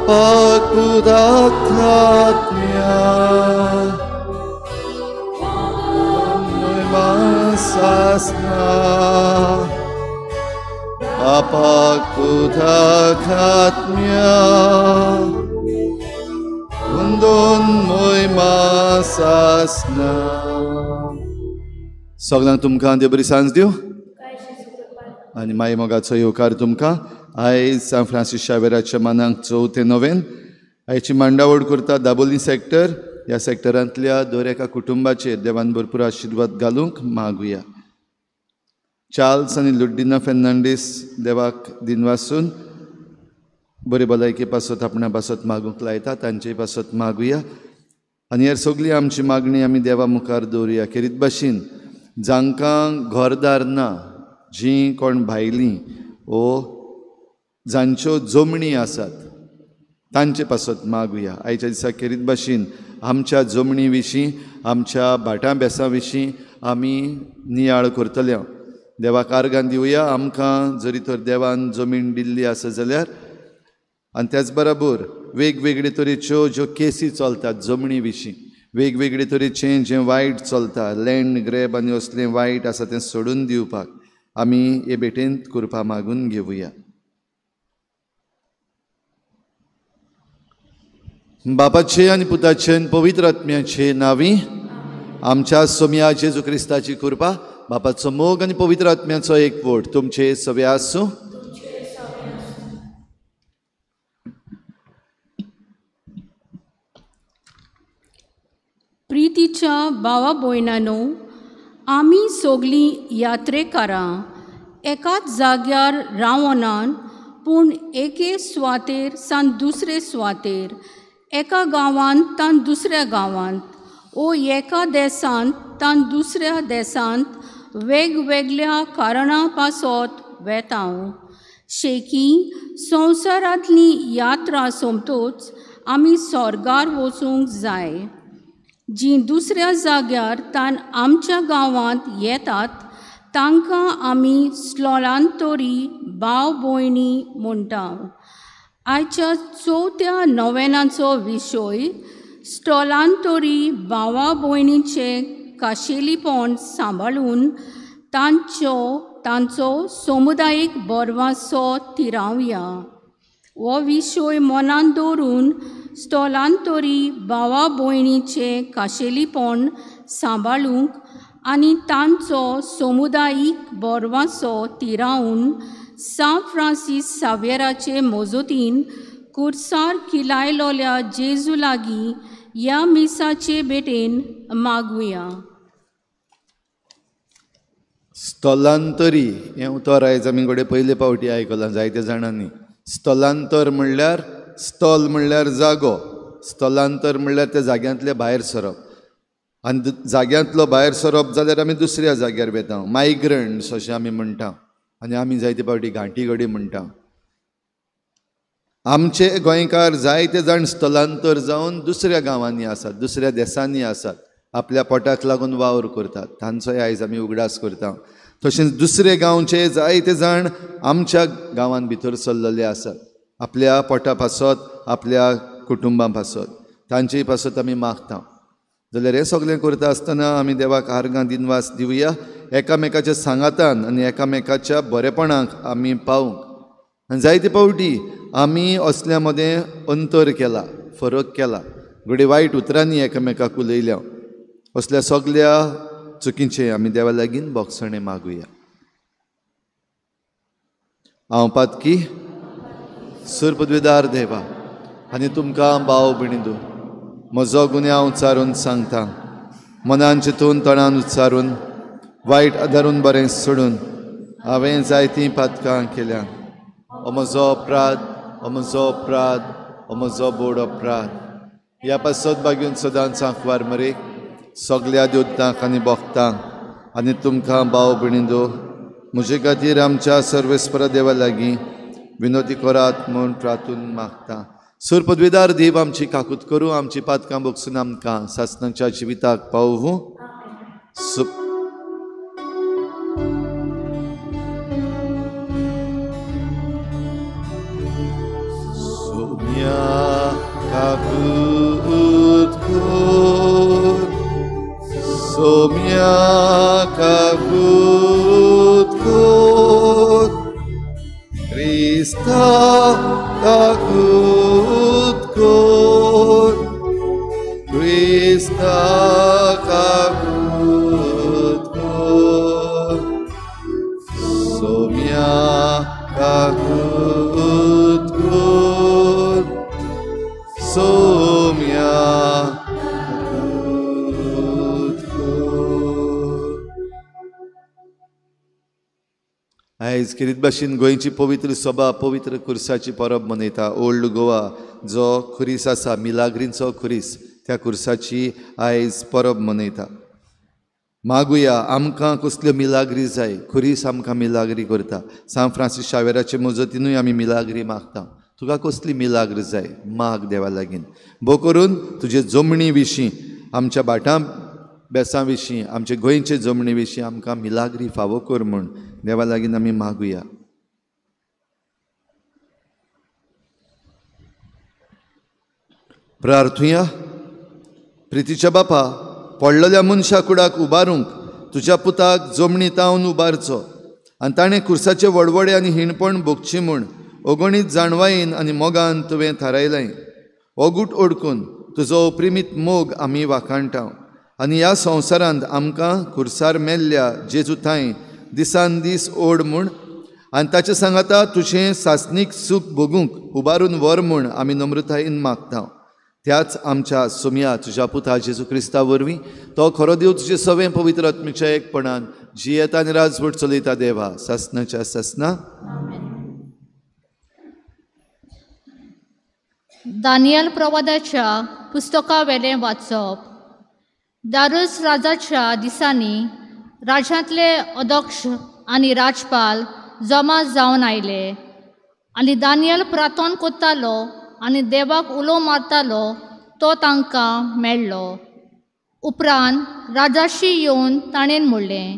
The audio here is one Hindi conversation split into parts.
Apakudathatmya Masasna Apakudathatmya Undon moy masasna. सगळ्यांक तुमकां देव बरी सांज दिवं आनी माई मोगाचो येवकार तुमकां. आयज सान फ्रांसीस शावेराच्या मानांक 4थें नोवेन. आयची मांडावळ करता दाबोली सेक्टर. ह्या सेक्टरांतल्या दर एका कुटुंबाचेर देवान भरपूर आशिर्वाद घालूंक मागुया. चार्ल्स आनी लुड्डिना फेर्नांडीस देवाक दिनवासून बरे भलायके पासत आपणा पासत मागूंक लायता. तांचे पासत मागुया आनी हेर सगळी आमची मागणी आमी देवा मुखार दवरुया. खेरीत भाशेन जांकां घरदार ना, जीं कोण भायलीं वो जांच्यो जमणी आसात तांचे पासत मागुया. आयच्या दिसा खेरीत भाशेन आमच्या जमणी विशीं, आमच्या भाटां बेसां विशीं आमी नियाळ करतले. देवाक आर्गां दिवया. आमकां जरी तर देवान जमीन दिल्ली आसा जाल्यार आनी त्याच बरोबर वेगवेगळे तरेच्यो ज्यो केसी चलतात जमणी विशीं, वेगवेगळे तरेचें जें वायट चलता, लँड ग्रॅब आनी असलें वायट आसा तें सोडून दिवपाक आमी हे भेटेंत कृपा मागून घेवया. बापाचे आनी पुताचे आनी पवित्र आत्म्याचे नांवी. आमच्या सोम्या जेजू क्रिस्ताची कृपा, बापाचो मोग आनी पवित्र आत्म्याचो एकवट तुमचे सगळे आसूं. प्रितीच्या भावा भयणांनो, आमी सगळीं यात्रेकारां एकाच जाग्यार रावनान पूण एके सुवातेर सावन दुसरे सुवातेर, एका गांवांत तान दुसऱ्या गांवांत ओ एका देशांत तान दुसऱ्या देशांत वेगवेगळ्या कारणां पासत वेतांव. शेकी संवसारांतली यात्रा सोंपतूच आमी स्वर्गार वचूंक जाय. जीं दुसऱ्या जाग्यार तान आमच्या गांवांत येतात तांकां आमी स्थलांतरी भाव भयणी म्हणटा. आयच्या 4थ्या नोवेनाचो विशय स्थलांतरी भावा भयणीचें खाशेलीपण सांबाळून तांचो समुदायीक बरवासो थिरावया. हो विशय मनांत दवरून स्थलांतरी भावा भयणीचें खाशेलीपण सांबाळूंक आनी तांचो समुदायीक बरवासो थिरावन सान फ्रांसीस सावेराचे मोजतीन कुर्सार किलायलोल्या जेजू लागीं ह्या मिसाचे भेटेन मागुया. स्थलांतरी हें उतर आयज आमी घडये पयले फावटी आयकलां जायत्या जाणांनी. स्थलांतर म्हणल्यार स्थल म्हणल्यार जागो, स्थलांतर म्हणल्यार त्या जाग्यांतले भायर सरप. आनी जाग्यांतलो भायर सरप जाल्यार आमी दुसऱ्या जाग्यार वेता, मायग्रंट्स अशें आमी म्हणटा. आनी आमी जायते फावटी घांटी घडी म्हणटा. आमचे गोंयकार जायते जाण स्थलांतर जावन दुसऱ्या गांवांनी आसात, दुसऱ्या देशांनी आसात, आपल्या पोटाक लागून वावर करतात. तांचोय आयज आमी उगडास करता. तशेंच दुसरे गांवचे जायते जाण आमच्या गांवांत भितर सरलेले आसात, आपल्या पोटा पासत, आपल्या कुटुंबां पासत. तांचेय पासत आमी मागता. जाल्यार हें सगळें करता आसतना आमी देवाक आर्गां दिनवास दिवया. एकामेकाच्या सांगातान आनी एकामेकाच्या बरेपणाक आमी पावूंक. आनी जायते फावटी आमी असल्या मदें अंतर केला, फरक केला, घडये वायट उतरांनी एकामेकाक उलयल्या. असल्या सगळ्या चुकीचें आमी देवा लागीं बोगसणें मागुया. हांव पातकी सुरपदवीदार देवा आनी तुमकां भाव भयणींनो, म्हजो गुन्यांव उच्चारून सांगता. मनान चिंतून तोंडान उच्चारून वायट आदारून बरें सोडून हांवें जायतीं पातकां केल्या. हो म्हजो अपराध, हो म्हजो अपराध, हो म्हजो बोड अपराध. ह्या पासत बागेवन सदांच सांकवार मरे सगळ्या देवतांक आनी भक्तांक आनी तुमकां भाव भयणींनो, म्हजे खातीर आमच्या सर्वेस्परा देवा लागीं विनोदी करात म्हूण प्रार्थून मागता. सूर पदवीदार देव आमची काकूत करूं, आमची पातकां बोगसून आमकां सासणाच्या जिविताक पावूं. Saumya kakut kot, Krista kakut kot, Krista kakut kot, Somia kakut kot, Somia kakut kot. आयज किरीत भाशेन गोंयची पवित्र सभा पवित्र खुर्साची परब मनयता. ओल्ड गोवा जो खुरीस आसा मिलाग्रींचो खुरीस, त्या खुर्साची आयज परब मनयता. मागुया आमकां कसल्यो मिलाग्री जाय. खुरीस आमकां मिलाग्री करता. सांत फ्रांसीस शावेराचे मजतीनूय आमी मिलाग्री मागता. तुका कसली मिलाग्र जाय माग देवा लागीं. भोव करून तुजे जमणी विशीं, आमच्या भाटां बेसां विशीं, आमचे गोंयचे जमणी विशीं आमकां मिलाग्री फावो कर म्हूण देवा लागीं आमी मागुया. प्रार्थुया. प्रितीच्या बापा, पडलेल्या मनशा कुडाक उबारूंक तुज्या पुताक जमणी तावन उबारचो आनी ताणें खुर्साचे वडवडे आनी हिणपण भोगची म्हूण अगणीत जाणवायेन आनी मोगान तुवें थारायलें. ओगूट ओडकून तुजो अप्रिमीत मोग आमी वाखाणटाव आनी ह्या संवसारांत आमकां खुर्सार मेल्ल्या जेजू थंय दिसान दीस ओड म्हूण आनी ताचे सांगाता तुजें सासनीक सूख भोगूंक उबारून व्हर म्हूण आमी नम्रतायेन मागता. त्याच आमच्या सोम्या तुज्या पुता जेजू क्रिस्ता वरवीं तो खरो देव तुजे सवें पवित्र आत्म्याच्या एकपणान जियेता आनी राजवट चलयता देवा ससनाच्या ससना. दानियल प्रवादाच्या पुस्तका वेलें वाचप. दारुस राजाच्या दिसांनी राज्यांतले अध्यक्ष आनी राजपाल जमा जावन आयले आनी दानियल प्रार्थना कोत्तालो आनी देवाक उलो मारतालो तो तांकां मेळ्ळो. उपरांत राजाशी येवन ताणें म्हणलें,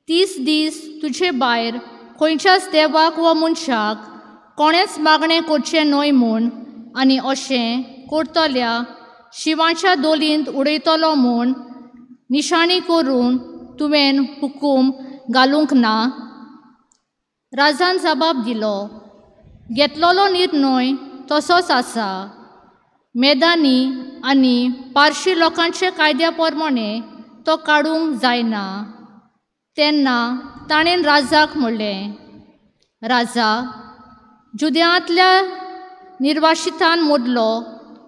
30 दीस तुजे भायर खंयच्याच देवाक वा मनशाक कोणेंच मागणें करचें न्हय म्हूण आनी अशें करतल्या शिवाच्या दोलींत उडयतलो म्हूण निशाणी करून तुवें हुकूम घालूंक ना. राजान जबाब दिलो, घेतलोलो निर्णय तसोच आसा. मेदानी आनी पारशी लोकांचे कायद्या प्रमाणे तो काडूंक जायना. तेन्ना ताणें राजाक म्हणलें, राजा, जुदेयांतल्या निर्वासितान मदलो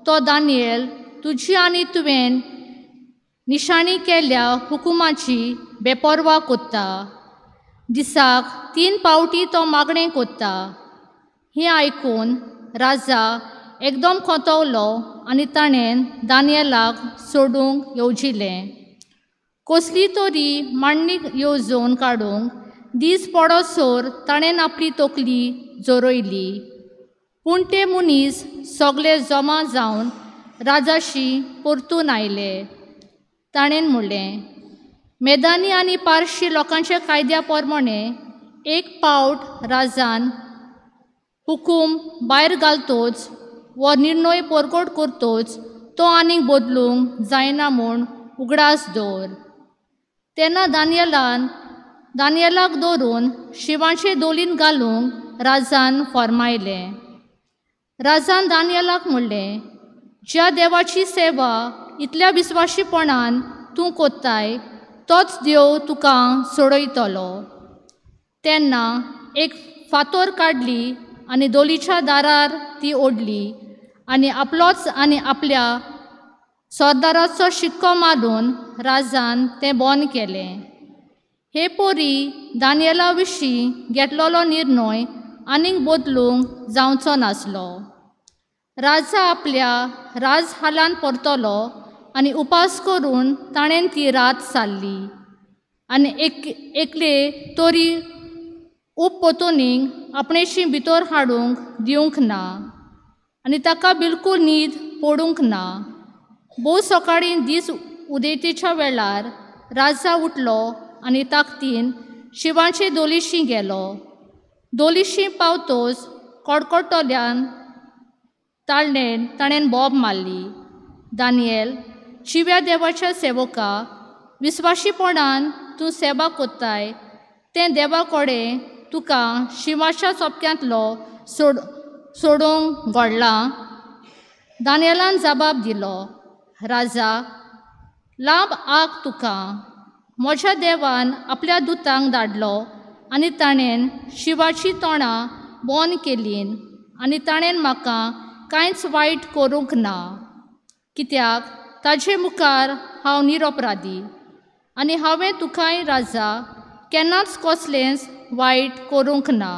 तो दानियल तुजी आनी तुवें निशाणी केल्ल्या हुकुमाची बेपरवा कोत्ता. दिसाक 3 पावटी तो मागणें कोत्ता. हें आयकून राजा एकदम खोतवलो आनी ताणें दानियलाक सोडूंक येवजिलें. कसली तरी मांडणी येवजोन काडूंक दीस पडोसोर ताणें आपली तकली जोरयली. पूण ते मनीस सगळे जमा जावन राजाशी परतून आयले. ताणें म्हणलें, मेदानी आनी पारशी लोकांच्या कायद्या प्रमाणे एक पावट राजान हुकूम भायर घालतोच वो निर्णय परगट करतोच तो आनीक बदलूंक जायना म्हूण उगडास दवर. तेन्ना दानियलाक धरून शिवाचे दोलीन घालूंक राजान फर्मायलें. राजान दानियलाक म्हणलें, ज्या देवाची सेवा इतल्या विस्वाशीपणान तूं कोत्ताय तोच देव तुका सोडयतलो. तेन्ना एक फातर काडली आनी दोलीच्या दारार ती ओडली आनी आपलोच आनी आपल्या सरदाराचो शिक्को मारून राजान तें बंद केलें. हे पोरी दानियला विशीं घेतलोलो निर्णय आनीक बदलूंक जावचो नासलो. राजा आपल्या राजहालांत परतलो आनी उपास करून ताणें ती रात सारली आनी एकले तोरी उपपोतोनीक आपणेशी भितर हाडूंक दिवंक ना आनी ताका बिलकूल न्हीद पडूंक ना. भोव सकाळीं दीस उदेतेच्या वेळार राजा उठलो आनी ताकतीन शिवाचे दोलीशी गेलो. दोलीशी पावतोच कडकडटोल्यान ताणें बोब मारली. दानियल शिव्या देवाच्या सेवका विस्वाशीपणान तूं सेवा कोत्ताय तें देवा कडेन तुका शिवाच्या सोपक्यांतलो सोडूंक घडलां. दानियेलान जबाब दिलो, राजा, लाभ आग तुका. म्हज्या देवान आपल्या दुतांक धाडलो आनी ताणें शिवाची तोंडां बंद केलीं आनी ताणें म्हाका कांयच वायट करूंक ना, कित्याक ताजे मुखार हांव निरपराधी आनी हांवें तुकाय राजा केन्नाच कसलेंच वायट करूंक ना.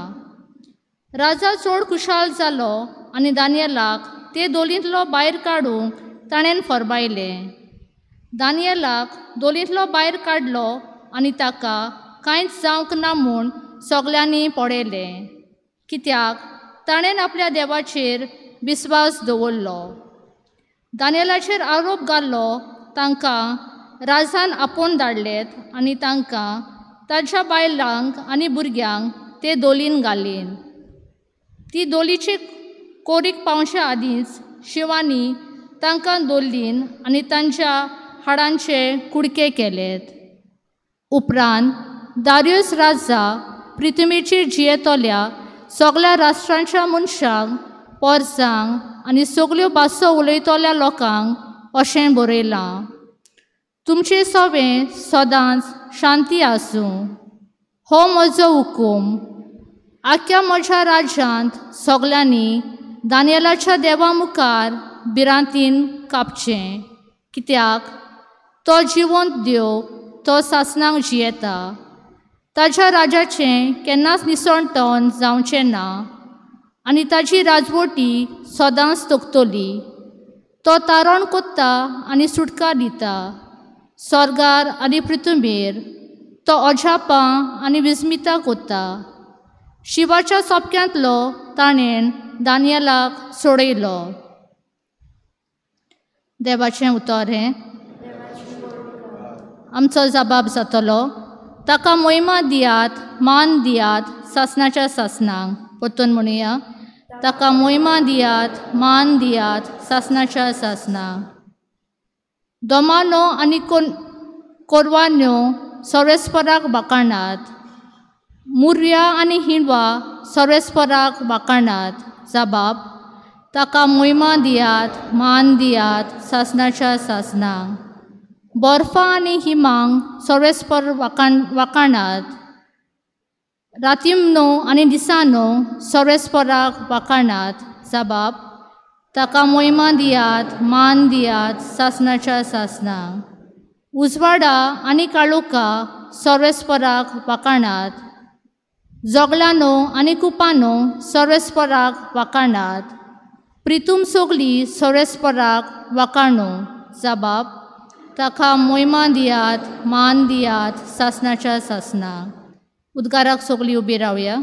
राजा चड खुशाल जालो आनी दानियेलाक ते दोलींतलो भायर काडूंक ताणें फरमायलें. दानियेलाक दोलींतलो भायर काडलो आनी ताका कांयच जावंक ना म्हूण सगल्यांनी पळयलें, कित्याक ताणें आपल्या देवाचेर विस्वास दवरलो. दानियेलाचेर आरोप घाल्लो तांकां राजान आपोवन धाडलेत आनी तांकां ताच्या बायलांक आनी भुरग्यांक ते दोलीन घालीन. ती दोलीचे कोरीक पावच्या आदींच शिवानी तांकां दोल्लीन आनी तांच्या हाडांचे कुडके केलेत. उपरांत दारियुस राजा पृथ्वीचेर जियेतल्या सगळ्या राष्ट्रांच्या मनशांक, परजांक आनी सगल्यो भासो उलयतल्या लोकांक अशें बरयलां, तुमचे सवें सदांच शांती आसूं. हो म्हजो हुकूम. आख्या म्हज्या राज्यांत सगल्यांनी दानियेलाच्या देवा मुखार भिरांतीन कापचें, कित्याक तो जिवंत देव, तो सासणांक जियेता. ताच्या राजाचें केन्नाच निसणटण जावचें ना आनी ताची राजवटी सदांच तोखतली. तो तारण कोत्ता आनी सुटका दिता. स्वर्गार आनी पृथ्वीर तो अजापां आनी विस्मितां कोत्ता. शिवाच्या सोपक्यांतलो ताणें दानियेलाक सोडयलो. देवाचें उतर हें. आमचो जबाब जातलो, ताका महिमा दियात, मान दियात सासणाच्या सासणांक. परतून म्हणुया, ताका महिमा दियात, मान दियात सासणाच्या सासणांक. दोमानो आनी कोरवान्यो सर्वेस्पराक बाकाणात. मुर्या आनी हिणवा सर्वेस्पराक बाकाणात. जबाब, ताका महिमा दियात, मान दियात सासणाच्या सासणांक. बर्फा आनी हिमांक सर्वेस्पर वाकाणात. रातीमनो आनी दिसानो सर्वेस्पराक वाकाणात. जबाब, ताका महिमा दियात, मान दियात सासणाच्या सासणांक. उजवाडा आनी काळोखा सर्वेस्पराक वाकाणात. जोगलानो आनी कुपानो सर्वेस्पराक वाकाणात. प्रितूम सोगली सर्वेस्पराक वाकाणू. जबाब, ताका महिमा दियात, मान दियात सासणाच्या सासणांक. उद्गाराक सगळीं उबी रावया.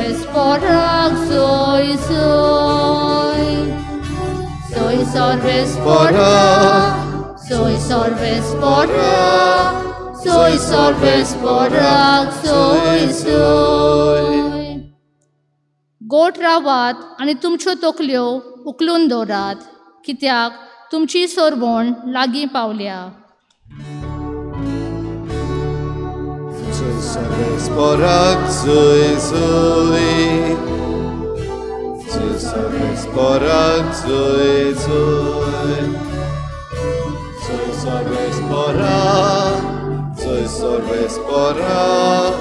Sorvesporak, soy, soy. Soy sorvesporak, soy sorvesporak. Soy sorvesporak, soy, soy. गोठ रावात आनी तुमच्यो तकल्यो उखलून दवरात, कित्याक तुमची सोरवण लागीं पावल्या. Soy sorvesporak, soy, soy. Soy sorvesporak, soy, soy. Soy sorvesporak, soy sorvesporak.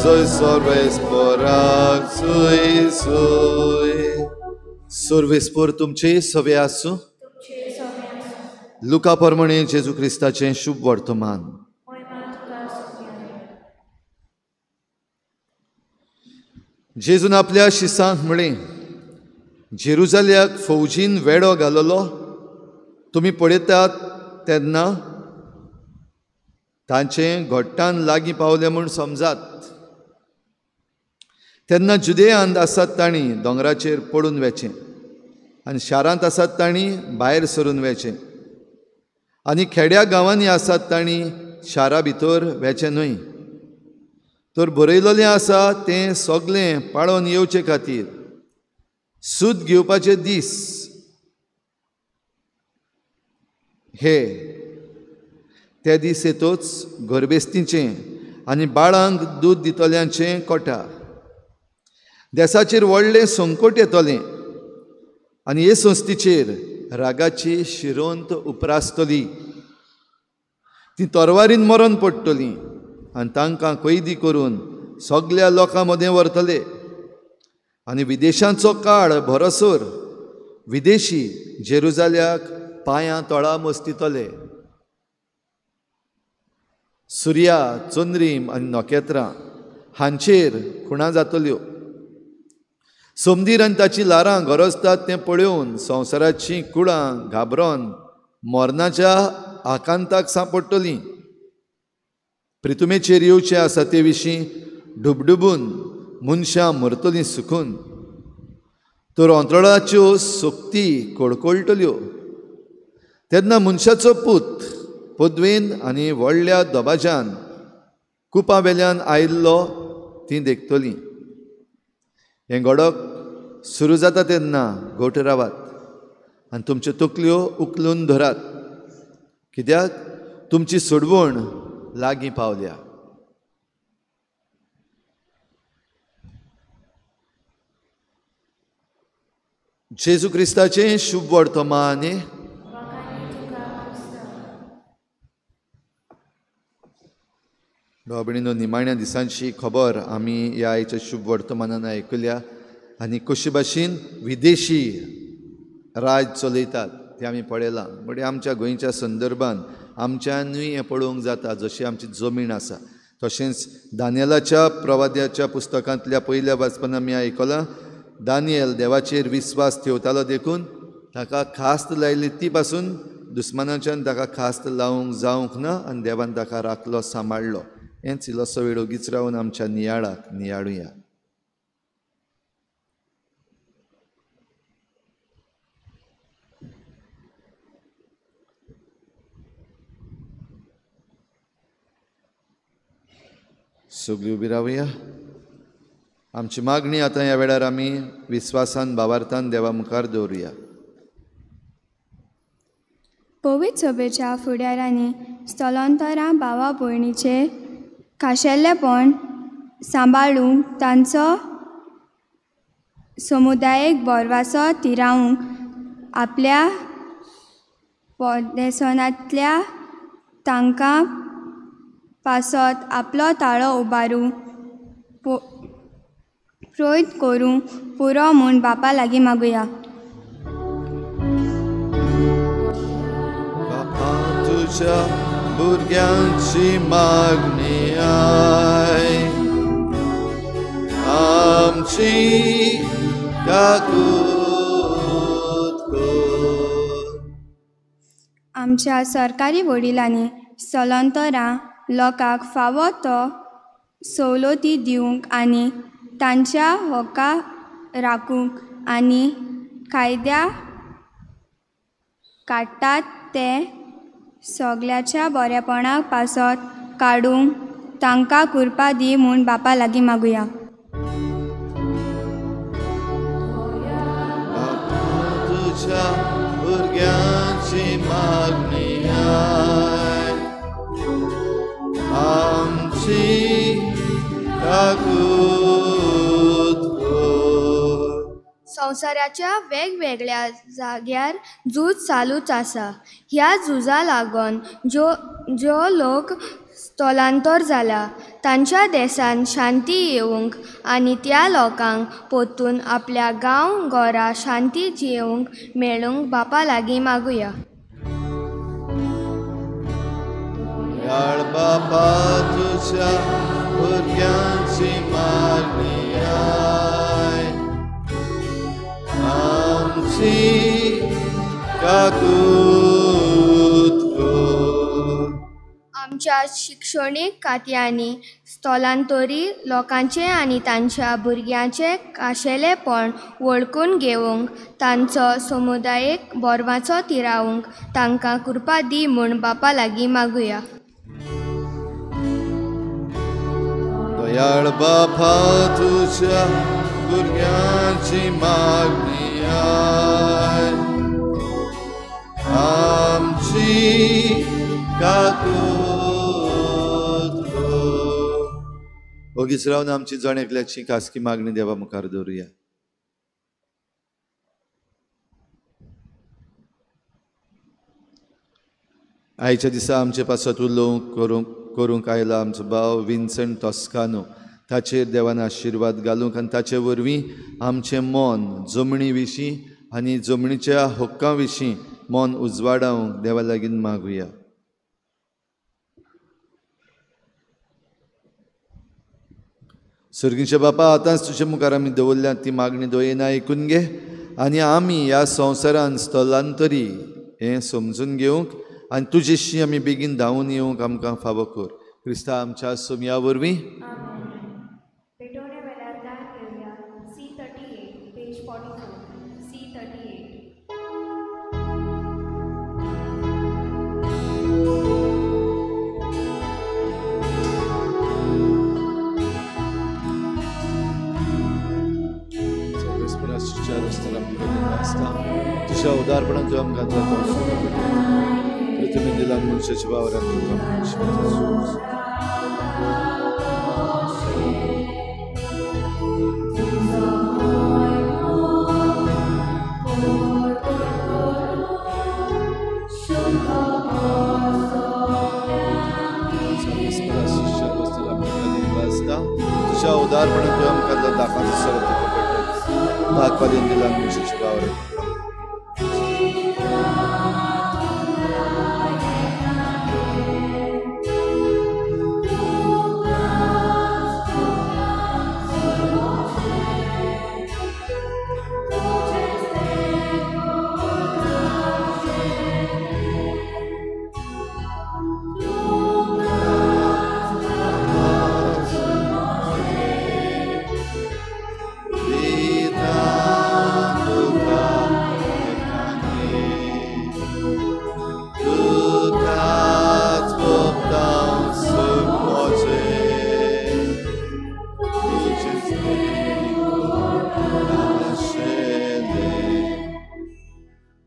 Soy sorvesporak, soy, soy. सोर्वेस्पोर तुमचे सवे आसूं. लुका प्रमाणे जेजू क्रिस्ताचें शुभ वर्तमान. जेजून आपल्या शिसांक म्हळें, जेरुजाल्याक फौजीन वेडो घाललो तुमी पळयतात तेन्ना तांचें घोट्टान लागीं पावलें म्हूण समजात. तेन्ना जुदेयांत आसात तांणी दोंगराचेर पडून वचें आनी शारांत आसात तांणी भायर सरून वचें आनी खेड्या गांवांनी आसात तांणी शारा भितर वचें न्हय. तर बरयलोलें आसा तें सगलें पाळोवन येवचे खातीर सूत घेवपाचे दीस हे ते दीस येतोच घरबेस्तीचें आनी बाळांक दूद दितल्यांचें कोटा. देशाचेर व्हडलें संकट येतलें आनी हे संस्थेचेर रागाची शिरोंत उपरासतली. ती तोरवारीन मरण पडटलीं आनी तांकां कैदी करून सगळ्या लोकां मदें व्हरतले. आनी विदेशांचो काळ भरोसोर विदेशी जेरुजाल्याक पांयां तळा मस्तितले. सुर्या, चंद्रीम आनी नखेत्रां हांचेर खुणा जातल्यो. समदीर आनी ताची लारां गरजतात तें पळोवन संवसाराचीं कुळां घाबरोन मरणाच्या आकांताक सांपडटलीं. प्रितुमेचेर येवचें आसा ते विशीं डुबडुबून मनशां मरतलीं सुकून. तर अंतराळाच्यो सोक्ती कडकडटल्यो. तेन्ना मनशाचो पूत पदवेन आनी व्हडल्या दबाज्यान कुपां वेल्यान आयिल्लो तीं देखतलीं. हें घडोवप सुरू जाता तेन्ना घोट रावात आनी तुमच्यो तकल्यो उखलून धरात, कित्याक तुमची सोडवण लागीं पावल्या. जेजू क्रिस्ताचें शुभ वर्तमान. भाव भयणीनो, निमाण्या दिसांची खबर आमी ह्या आयच्या शुभ वर्तमानान आयकल्या आनी कशे भाशेन विदेशी राज चलयतात तें आमी पळयलां. म्हणजे आमच्या गोंयच्या संदर्भान आमच्यानूय हें पळोवंक जाता. जशी आमची जमीन आसा तशेंच दानियेलाच्या प्रवाद्याच्या पुस्तकांतल्या पयल्या वाचपान आमी आयकलां, दानियल देवाचेर विस्वास ठेवतालो देखून ताका खास्त लायली ती पासून दुस्मानाच्यान ताका खास्त लावंक जावंक ना आनी देवान ताका राखलो, सांबाळलो. हेंच इल्लोसो वेळ ओगीच रावन आमच्या नियाळाक नियाळुया. सगळीं उबी रावया. आमची मागणी आतां ह्या वेळार आमी विस्वासान भावार्थान देवा मुखार दवरुया. पवित्र सभेच्या फुडाऱ्यांनी स्थलांतरां भावा भयणीचे खाशेलेपण सांबाळूंक तांचो समुदायीक बोरवासो तिरावंक आपल्या परदेसांतल्या तांकां पासत आपलो ताळो उबारूंक प्रयत्न करूंक पुरो म्हूण बापा लागीं मागुया. बापा तुज्या भुरग्यांची मागणी आय, आमची काकूत कर. आमच्या सरकारी वडिलांनी स्थलांतरां लोकांक फावो तो सवलती दिवंक आनी तांच्या हक्कां राखूंक आनी कायद्या काडटात ते सगल्याच्या बरेपणाक पासत काडूंक तांकां कृपा दी म्हूण बापा लागीं मागुया. तुज्या भुरग्यांची मागणी आय, आमची काकूत कर. संवसाराच्या वेगवेगळ्या जाग्यार झूज चालूच आसा. ह्या झुजा लागून ज्यो लोक स्थलांतर जाला तांच्या देशांत शांती येवंक आनी त्या लोकांक परतून आपल्या गांव घरा शांती जियोंक मेळूंक बापा लागीं मागुया. दयाळ बापा तुज्या भुरग्यांची मागणी आय, आमची काकूत कर. आमच्या शिक्षणीक खात्यांनी स्थलांतरी लोकांचे आनी तांच्या भुरग्यांचे खाशेलेपण वळखून घेवंक तांचो समुदायीक बोरवाचो तिरावंक तांकां कृपा दी म्हूण बापा लागीं मागुया. दयाळ बापा तुज्या भुरग्यांची मागणी आय आमची काकूत ओगीच रावन आमची जण एकल्याची खासगी मागणी देवा मुखार दवरुया. आयच्या दिसा आमचे पासत उलोवंक करूंक आयला आमचो भाव विन्संट टॉस्कानो. ताचेर देवान आशिर्वाद घालूंक आनी ताचे वरवीं आमचें मन जमणी विशीं आनी जमणीच्या हक्कां विशीं मन उजवाडावंक देवा लागीं मागुया. सर्गीचे बापा, आतांच तुजे मुखार आमी दवरल्या ती मागणी दोयेन आयकून घे आनी आमी ह्या संवसारान स्थलांतरी हें समजून घेवंक आनी तुजेशी आमी बेगीन धांवून येवंक आमकां फावो कर. क्रिस्ता आमच्या सोम्या वरवीं तुझ्या उदारपणान तुवें आमकां पृथ्वी दिला मनशाच्या वावरांत तुझ्या उदारपणान तुवें आमकां दाखांचो सरत दाखपादेन दिला मनशाच्या वावरांत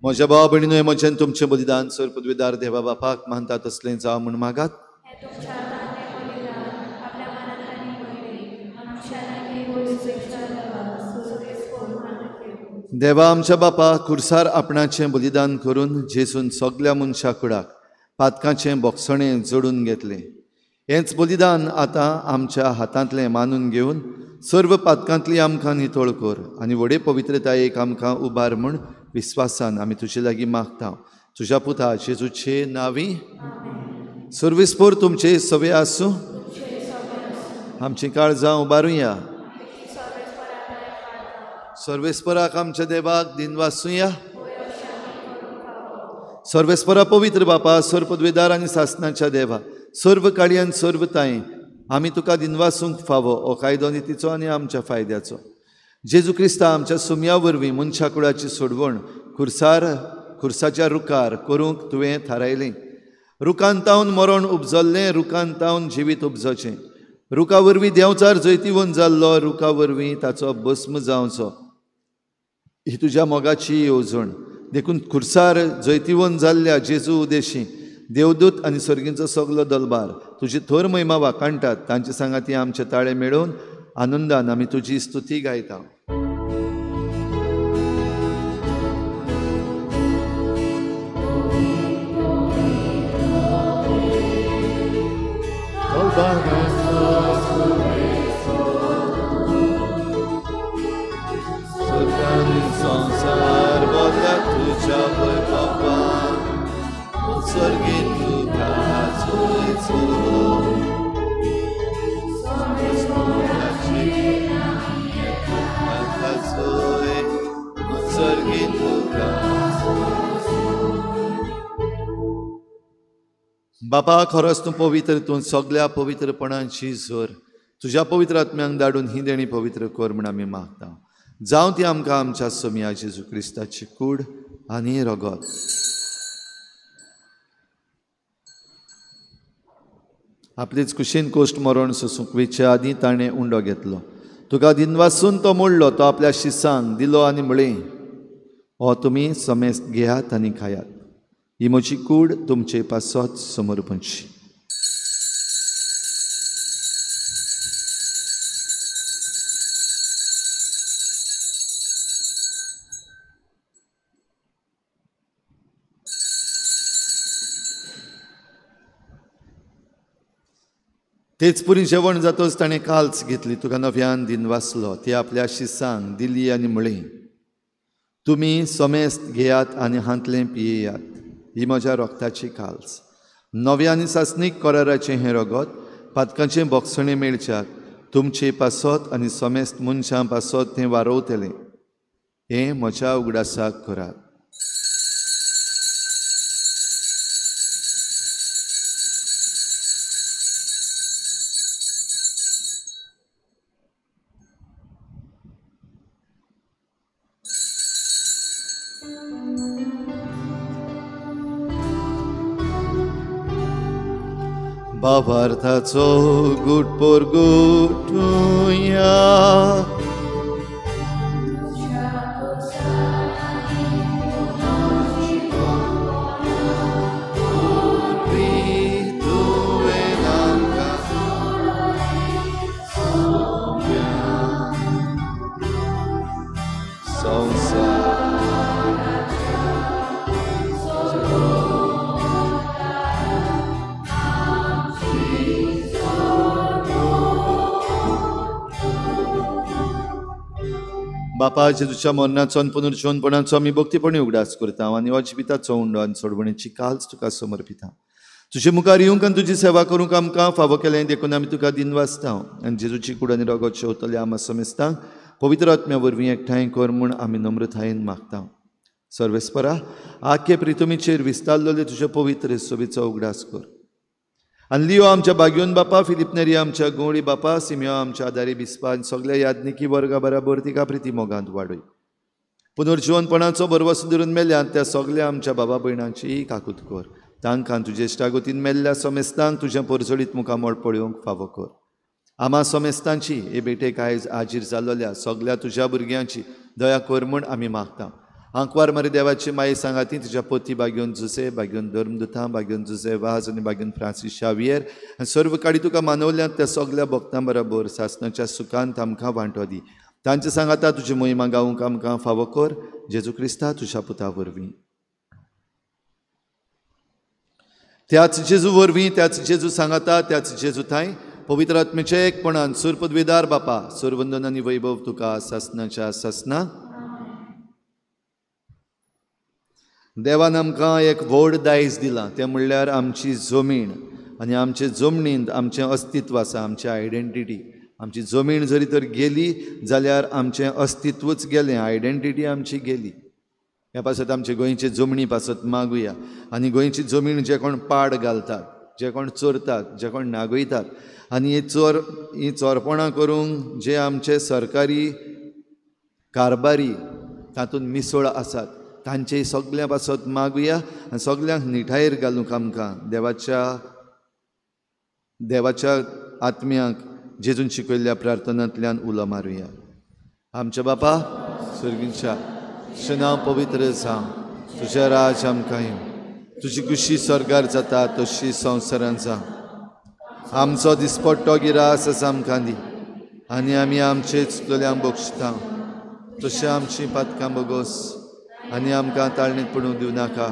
म्हज्या भावा भयणीनो, हे म्हज्यान तुमचें बलिदान सर पदवीदार देवा बापाक मानता तसलें जावं म्हूण मागात. देवा आमच्या बापा, खुर्सार आपणाचें बलिदान करून जेजून सगल्या मनशा कुडाक पातकाचें बोगसणें जोडून घेतलें. हेंच बलिदान आतां आमच्या हातांतलें मानून घेवन सर्व पातकांतली आमकां नितळ कर आनी व्हडे पवित्रतायेक आमकां उबार म्हूण विस्वासान आमी तुजे लागीं मागता. तुज्या पुता जेजूचे नांवी सर्वेस्पोर तुमचे सवे आसूं. आमची काळजां उबारुया. सर्वेस्पराक आमच्या देवाक दिनवासूया. सर्वेस्परा पवित्र बापा, सर पदवेदार आनी सासणाच्या देवा, सर्व काळी आनी सर्व ताई आमी तुका दिनवासूंक फावो हो कायदो नितीचो आनी आमच्या फायद्याचो. जेजू क्रिस्ता आमच्या सुम्या वरवीं मनशा कुळाची सोडवण खुर्साच्या रुखार करूंक तुवें थारायलें. रुखान तावन मरण उपजल्लें, रुखान तावन जिवीत उपजचें. रुखा वरवीं देंवचार जैतिवंत जाल्लो, रुखा वरवीं ताचो भस्म जावचो. ही तुज्या मोगाची येवजण देखून खुर्सार जैतिवंत जाल्ल्या जेजू उदेशी देवदूत आनी सर्गींचो सगलो दलबार तुजी थोर महिमा वाकाणटात. तांचे सांगाती आमचे ताळे मेळोवन आनंदान आमी तुजी स्तुती गायता. संसार बदला तुझ्या वैभवान स्वर्गीन तुका चोयचो. स्वर्गीन तुका बापा, खरोच तूं पवित्र, तूं सगळ्या पवित्रपणाची झर तुज्या पवित्र आत्म्यांक धाडून ही देणी पवित्र कर म्हूण आमी मागता. जावं ती आमकां आमच्या सोम्या जेजू क्रिस्ताची कूड आनी रगत. आपलीच कुशीन कोश्ट मरण सोसूंक वेचे आदीं ताणें उंडो घेतलो. तुका दिनवासून तो मोडलो, तो आपल्या शिसांक दिलो आनी म्हळें, हो तुमी समेस्त घेयात आनी खायात, ही म्हजी कूड तुमचे पासत समर्पणची. तेच पुरी जेवण जातच ताणें काल्च घेतली, तुका नव्यान दिन वाचलो, ती आपल्या शिसांक दिली आनी म्हळें, तुमी समेस्त घेयात आनी हांतलें पियेयात, ही म्हज्या रोगताची काल्च. नव्या आनी सासणीक कराराचें हें रगत पातकाचें बोगसणें मेळच्याक तुमचे पासत आनी समेस्त मनशां पासत तें वारोवतलें. हें म्हज्या उगडासाक करात. भावार्थाचो गूट परगुटुया. बापा, जेजूच्या मरणाचो आनी पुनर्जीवनपणाचो आमी भक्तीपणी उगडास करता आनी हो जिविताचो उंडो आनी सोडवणेची काल्च तुका समर्पिता. तुजे मुखार येवंक आनी तुजी सेवा करूंक आमकां फावो केलें देखून आमी तुका दिन वाचता आनी जेजूची कूड आनी रगत शेवतले आमा समेस्तांक पवित्र आत्म्या वरवीं एकठांय कर म्हूण आमी नम्रतायेन मागता. सर्वेस्परा, आख्खे प्रितुमीचेर विस्तारलेले तुजे पवित्र सोबीचो उगडास कर. आनी लियो आमच्या बागयोन बापा, फिलिप नेरी आमच्या गोवळी बापा, सिमियो आमच्या आदारी बिस्पा आनी सगळ्या यादनिकी वर्गा बराबर तिका प्रिती मोगांत वाडय. पुनर्जीवनपणाचो बरवसो धरून मेल्यात त्या सगळ्या आमच्या बाबा भयणांची काकूत कर. तांकां तुजे इश्टागतीन मेल्ल्या समेस्तांक तुजें परजडीत मुखामळ पळोवंक फावो कर. आमा समेस्तांची हे बेटेक आयज आजीर जाल्ल्या सगळ्या तुज्या भुरग्यांची दया कर म्हूण आमी मागता. आंकवार मरे देवाची माये सांगाती तुज्या पोती बागयोन जुसे, बागयोन धर्मदुतां, बागयोन जुसे वाज आनी बागयोन फ्रांसीस शावियर आनी सर्व काडी तुका मानवल्यांत त्या सगळ्या भक्तां बरोबर सासणाच्या सुखांत आमकां वांटो दी. तांचे सांगाता तुजी मोहिमा गावंक आमकां फावो कर. जेजू क्रिस्ता तुज्या पुता वरवीं. त्याच जेजू वरवीं, त्याच जेजू सांगाता, त्याच जेजू थाय पवित्र आत्मेचे एकपणान सुरपदवेदार बापा, सुरवंदन आनी वैभव तुका सासणाच्या सासना. देवान आमकां एक व्हड दायज दिलां, तें म्हणल्यार आमची जमीन आनी आमचे जमनींत आमचें अस्तित्व आसा, आमची आयडेंटिटी. आमची जमीन जरी तर गेली जाल्यार आमचें अस्तित्वच गेलें, आयडेंटिटी आमची गेली. ह्या पासत आमचे गोंयचे जमनी पासत मागुया. आनी गोंयची जमीन जे कोण पाड घालतात, जे कोण चोरतात, जे कोण नागयतात आनी ही चोरपणां करूंक जे आमचे सरकारी कारबारी तातूंत मिसळ आसात, तांचे सगळ्या पासत मागुया आनी सगळ्यांक निठायेर घालूंक आमकां देवाच्या आत्म्याक जेजून शिकयल्ल्या प्रार्थनांतल्यान उलो मारुया. आमच्या बापा सर्गीच्या तुजें नांव पवित्र जावं, तुजें राज आमकां येवं, तुजी कुशी स्वर्गार जाता तशी संवसारांत जावं. आमचो दिसपट्टो गिरास आसा आमकां दी आनी आमी आमचे चुकलेल्यांक बक्षिता तशें आमची पातकां बोगोस आनी आमकां ताळणीत पडूंक दिवं नाका,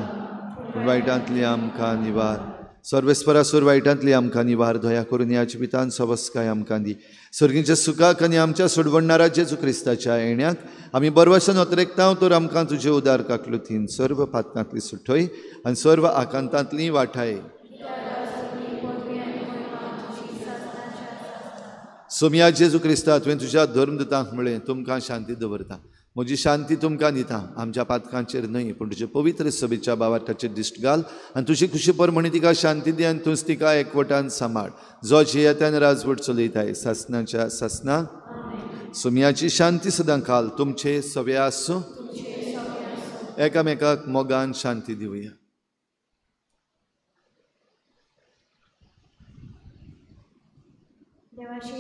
पूण वायटांतली आमकां निवार. सर्वेस्परासूर वायटांतली आमकां निवार. दया करून ह्या जिवितांत सवस्काय आमकां दी. सर्गीच्या सुखाक आनी आमच्या सोडवणारा जेजू क्रिस्ताच्या येण्याक आमी बरवशान उतरेकता तर आमकां तुजे उदार काकलुतीन सर्व पातकांतली सुटय आनी सर्व आकांतांतली वाठाय. सोम्या जेजू क्रिस्ता, तुवें तुज्या धर्मदुतांक म्हळें तुमकां शांती दवरता, म्हजी शांती तुमकां दिता. आमच्या पातकांचेर न्हय पूण तुजे पवित्र सभेच्या बावार्थाचेर दिश्ट घाल आनी तुजी खुशी पर म्हणी तिका शांती दी आनी तूंच तिका एकवटान सांबाळ. जो जियेत्यान राजवट चलयताय सासणाच्या सासना. सोम्याची शांती सदां घाल. तुमचे सवे आसूं. एकामेकाक मोगान शांती दिवया. देवाचे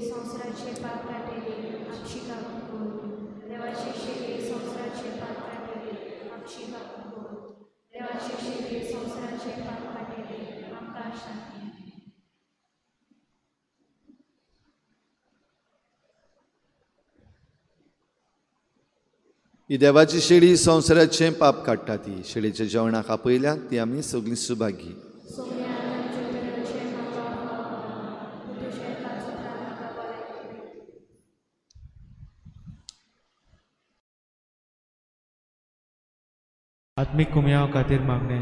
संवसाराचे पाप काटेले ही देवाची शेळी संवसाराचें पाप काडटा ती शेळीच्या जेवणाक आपयल्या ती आमी सगळीं सुभागी. आत्मिक कुमयाव खातीर मागणे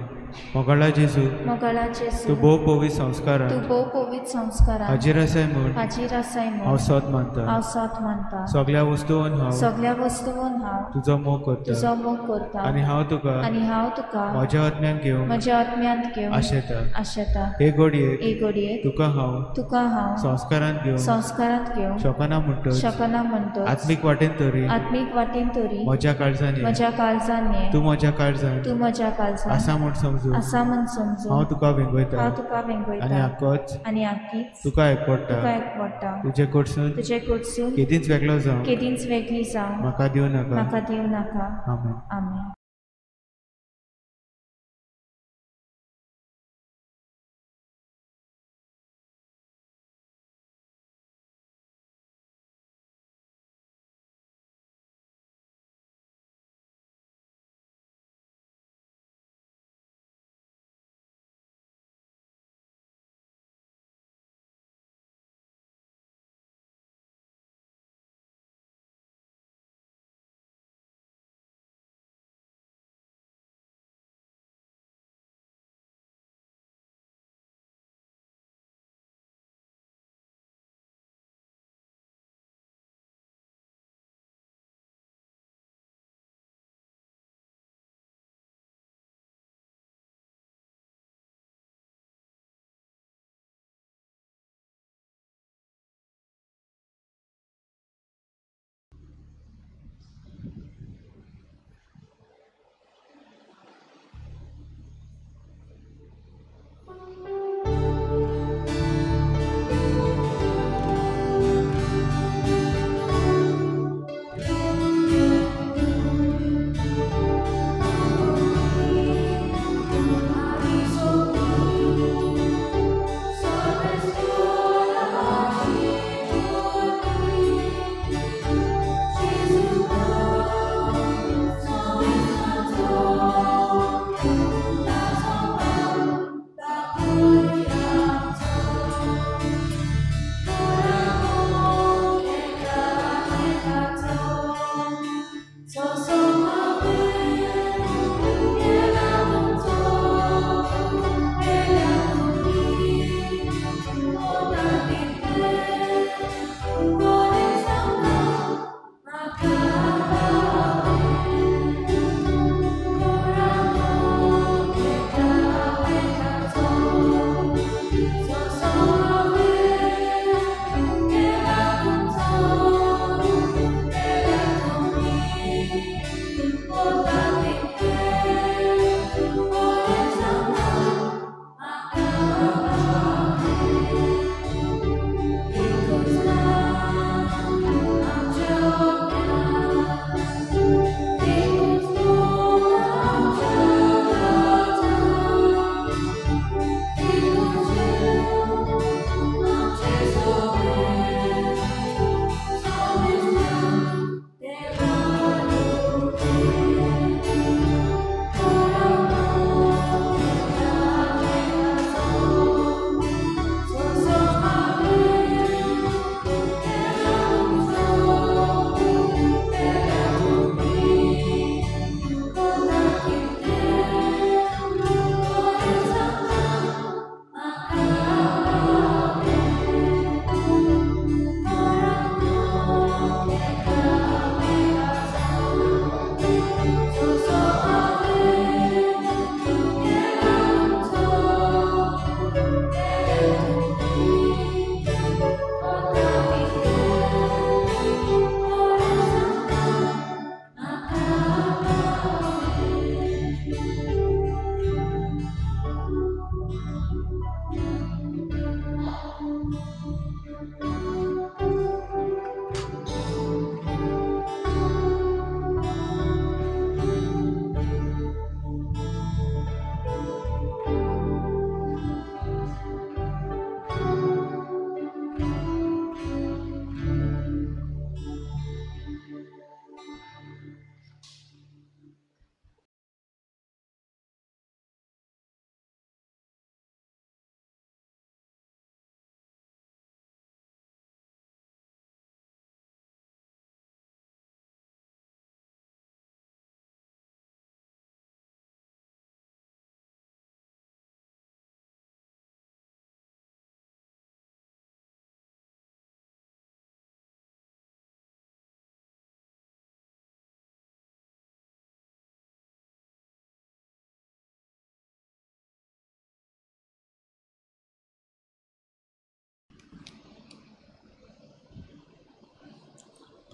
मोगाळा जेजू मोगाळा जेजू तूं भोव पवित्र संस्कारान तूं भोव पवित्र संस्कारान हाजीर आसाय म्हूण हाजीर आसाय हांव म्हूण सोत मानता. हांव सोत मानता. सगळ्या वस्तूंन हांव सगळ्या वस्तूंन हांव तुजो मोग करता तुजो मोग करता आनी हांव तुका आनी हांव तुका म्हज्या आत्म्यान घेवन म्हज्या आत्म्यांत घेवन आशेता. आशेता. हे घडयेक हे घडयेक तुका हांव तुका संस्कारान घेवन संस्कारांत घेवन शोकना म्हणटच शकना म्हणटच आत्मीक वाटेन तरी आत्मीक वाटेन तरी म्हज्या काळजांनी म्हज्या काळजान ये. तूं म्हज्या काळजान तूं म्हज्या काळजान आसा म्हूण समजून आसा म्हूण समजून हांव तुका वेंगयता हांव तुका आनी वेंगयता आक्कोच आनी आख्खीच तुका तुका एकपडटा. एकवडटा. तुजे कडसून तुजे कडसून केदींच वेगळो जावं केदींच वेगळी जावं म्हाका दिवं नाका. म्हाका दिवं नाका. आमेन. आमेन.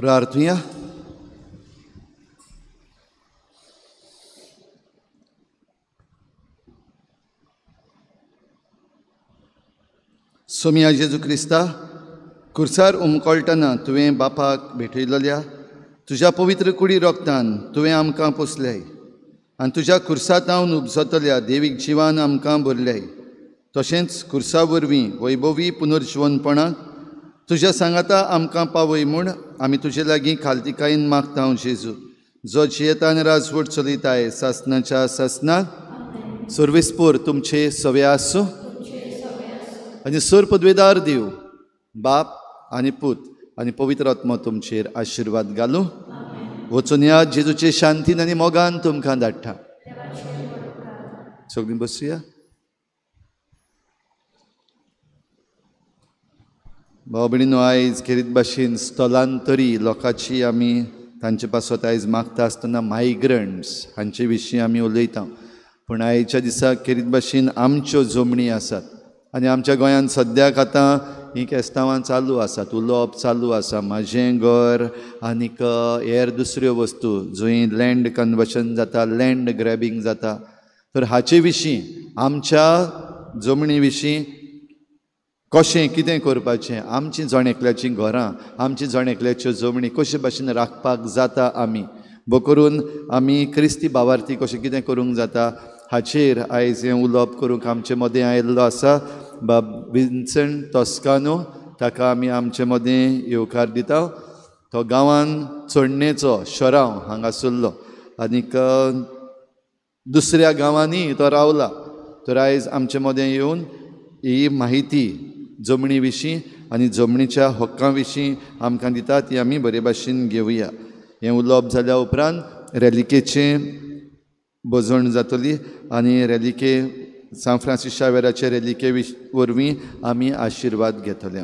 प्रार्थुया. सोमिया जेजू क्रिस्ता, खुर्सार उमकळटना तुवें बापाक भेटयलेल्या तुज्या पवित्र कुडी रोगतान तुवें आमकां पोसल्याय आनी तुज्या खुर्सातावन उपजतल्या देवीक जिवान आमकां भरल्याय. तशेंच खुर्सा वरवीं वैभवी पुनर्जीवनपणाक तुज्या सांगाता आमकां पावय म्हूण आमी तुजे लागीं खालतिकायेन मागता जेजू, जो जियेतान राजवट चलयताय सासनाच्या सासनाक. सर्वेस्पोर तुमचे सवे आसूं आनी सर पदवेदार देव बाप आनी पूत आनी पवित्र आत्मा तुमचेर आशिर्वाद घालूं. वचून या जेजूचे शांतीन आनी मोगान तुमकां धाडटा. सगळीं बसुया. भाव भयणीनो, आयज खेरीत भाशेन स्थलांतरी लोकांची आमी तांचे पासत आयज मागता आसतना मायग्रंट्स हांचे विशीं आमी उलयता. पूण आयच्या दिसाक खेरीत भाशेन आमच्यो जमणी आसात आनी आमच्या गोंयांत सद्याक आतां ही केस्तांवां चालू आसात, उलोवप चालू आसा. म्हाजें घर आनीक हेर दुसऱ्यो वस्तू जंय लँड कन्वर्शन जाता, लँड ग्रॅबिंग जाता. तर हाचे विशीं आमच्या जमणी विशीं कशें कितें करपाचें, आमची जण एकल्याचीं घरां, आमची जण एकल्याच्यो जमणी कशे भाशेन राखपाक जाता आमी, बो करून आमी क्रिस्ती भावार्थी कशें कितें करूंक जाता हाचेर आयज हें उलोवप करूंक आमचे मदें आयिल्लो आसा बाब विन्संट तोस्कानो. ताका आमी आमचे मदें येवकार दिता. तो गांवांत चोडणेचो शराव हांगासरलो आनीक दुसऱ्या गांवांनी तो रावला. तर आयज आमचे मदें येवन ही माहिती जमणी विशीं आनी जमणीच्या हक्कां विशीं आमकां दिता ती आमी बरे भाशेन घेवया. हें उलोवप जाल्या उपरांत रॅलिकेचें बजवण जातली आनी रॅलिके सान फ्रांसीस शावेराचे रॅलिके वरवीं आमी आशिर्वाद घेतले.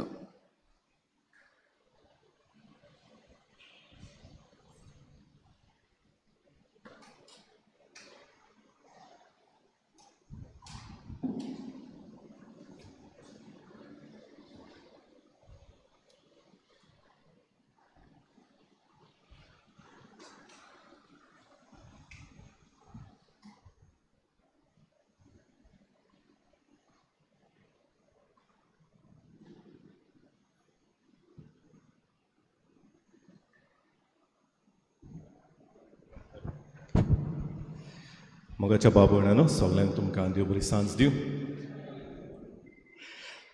मोगाच्या बाबूणानो सगळ्यांक तुमकां देव बरी सांज दिवं.